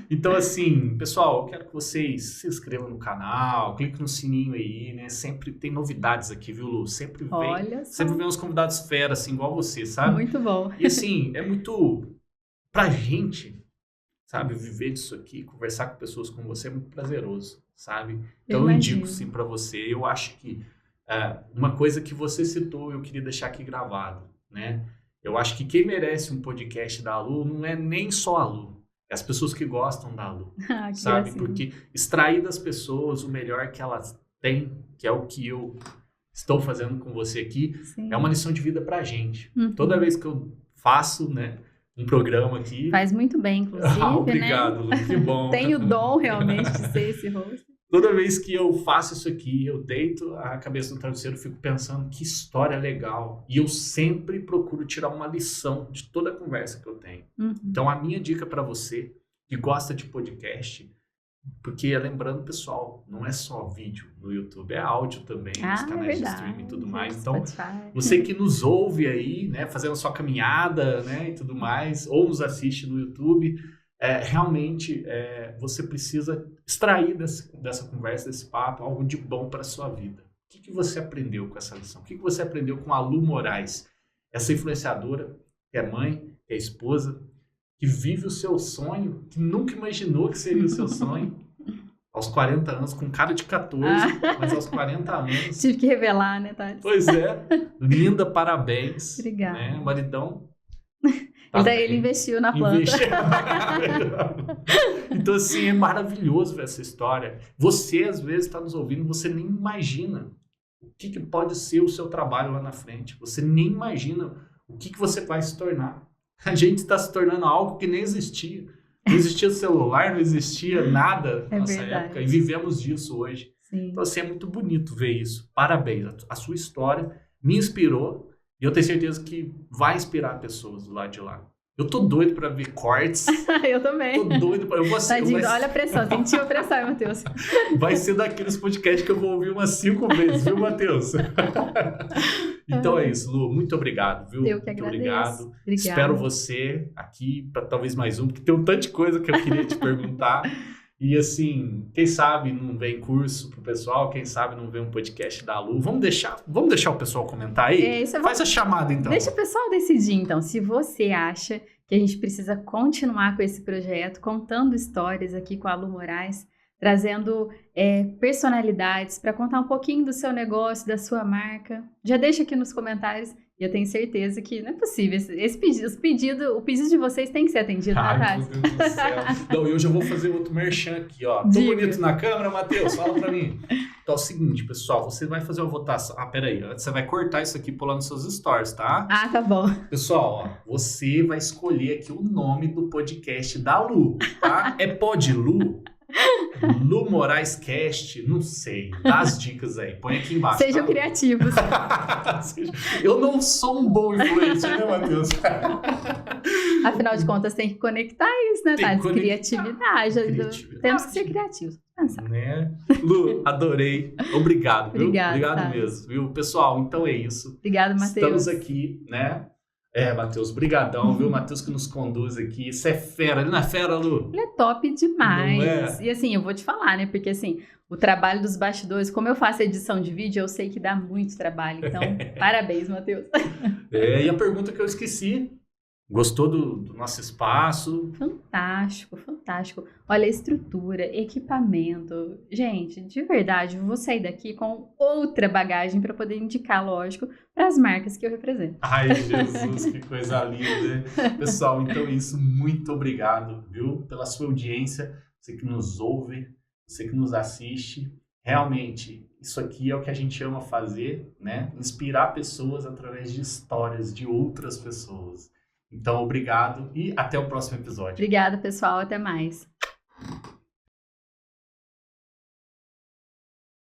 Então, assim, pessoal, eu quero que vocês se inscrevam no canal, cliquem no sininho aí, né? Sempre tem novidades aqui, viu, Lu? Sempre vem uns convidados fera, assim, igual você, sabe? Muito bom. E assim, é muito... Pra gente, sabe, viver disso aqui, conversar com pessoas como você é muito prazeroso, sabe? Então eu indico sim pra você. Eu acho que uma coisa que você citou, eu queria deixar aqui gravado, né? Eu acho que quem merece um podcast da Lu não é nem só a Lu, é as pessoas que gostam da Lu, sabe? Porque extrair das pessoas o melhor que elas têm, que é o que eu estou fazendo com você aqui, é uma lição de vida pra gente. Toda vez que eu faço, né, um programa aqui. Faz muito bem, inclusive, obrigado, né? Lu, que bom. Tem o dom, realmente, de ser esse host. Toda vez que eu faço isso aqui, eu deito a cabeça no travesseiro, fico pensando que história legal. E eu sempre procuro tirar uma lição de toda a conversa que eu tenho. Então, a minha dica para você que gosta de podcast, porque lembrando, pessoal, não é só vídeo no YouTube, é áudio também, nos canais de streaming e tudo mais. Então, você que nos ouve aí, né, fazendo sua caminhada, né, e tudo mais, ou nos assiste no YouTube, realmente você precisa extrair dessa conversa, desse papo, algo de bom para a sua vida. O que você aprendeu com essa lição? O que você aprendeu com a Lu Moraes? Essa influenciadora, que é mãe, que é esposa, que vive o seu sonho, que nunca imaginou que seria o seu sonho, aos 40 anos, com cara de 14, mas aos 40 anos. Tive que revelar, né, Thales? Pois é, linda, parabéns. Obrigada. Né? Maridão. Ele investiu na planta. Então, assim, é maravilhoso ver essa história. Você, às vezes, está nos ouvindo, você nem imagina o que pode ser o seu trabalho lá na frente. Você nem imagina o que você vai se tornar. A gente está se tornando algo que nem existia. Não existia celular, não existia nada na nossa época. E vivemos disso hoje. Sim. Então, assim, é muito bonito ver isso. Parabéns. A sua história me inspirou. E eu tenho certeza que vai inspirar pessoas do lado de lá. Eu tô doido pra ver cortes. Eu também. Tô doido pra... Olha a pressão, sentiu a pressão, Matheus. Vai ser daqueles podcasts que eu vou ouvir umas 5 vezes, viu, Matheus? Então é isso, Lu. Muito obrigado, viu? Eu que agradeço. Muito obrigado. Obrigada. Espero você aqui para talvez mais um, porque tem um tanto de coisa que eu queria te perguntar. E assim, quem sabe não vem curso pro pessoal, quem sabe não vem um podcast da Lu. Vamos deixar o pessoal comentar aí? Faz a chamada, então. Deixa o pessoal decidir, então, se você acha que a gente precisa continuar com esse projeto, contando histórias aqui com a Lu Moraes, trazendo personalidades para contar um pouquinho do seu negócio, da sua marca. Já deixa aqui nos comentários. E eu tenho certeza que não é possível. O pedido de vocês tem que ser atendido, né, Thales? Meu Deus do céu. Não, eu já vou fazer outro merchan aqui, ó. Tô bonito na câmera, Matheus? Fala pra mim. Então é o seguinte, pessoal. Você vai fazer uma votação. Peraí. Você vai cortar isso aqui e pôr lá nos seus stories, tá? Tá bom. Pessoal, ó. Você vai escolher aqui o nome do podcast da Lu, tá? É Pod Lu? Lu Moraes Cast, não sei. Dá as dicas aí, põe aqui embaixo. Sejam criativos. Eu não sou um bom influencer, né, Matheus? Afinal de contas, tem que conectar isso, né, Thales? Criatividade. Temos que ser criativos. Né? Lu, adorei. Obrigado, viu? Obrigado mesmo, viu? Pessoal, então é isso. Obrigado, Matheus. Estamos aqui, né? Matheus, brigadão, viu? Matheus que nos conduz aqui. Isso é fera. Ele não é fera, Lu? Ele é top demais. E assim, eu vou te falar, né? Porque assim, o trabalho dos bastidores, como eu faço edição de vídeo, eu sei que dá muito trabalho. Então, parabéns, Matheus. E a pergunta que eu esqueci. Gostou do nosso espaço? Fantástico, fantástico. Olha a estrutura, equipamento. Gente, de verdade, eu vou sair daqui com outra bagagem para poder indicar, lógico, para as marcas que eu represento. Ai, Jesus, que coisa linda. Pessoal, então é isso. Muito obrigado, viu? Pela sua audiência, você que nos ouve, você que nos assiste. Realmente, isso aqui é o que a gente ama fazer, né? Inspirar pessoas através de histórias de outras pessoas. Então, obrigado e até o próximo episódio. Obrigada, pessoal. Até mais.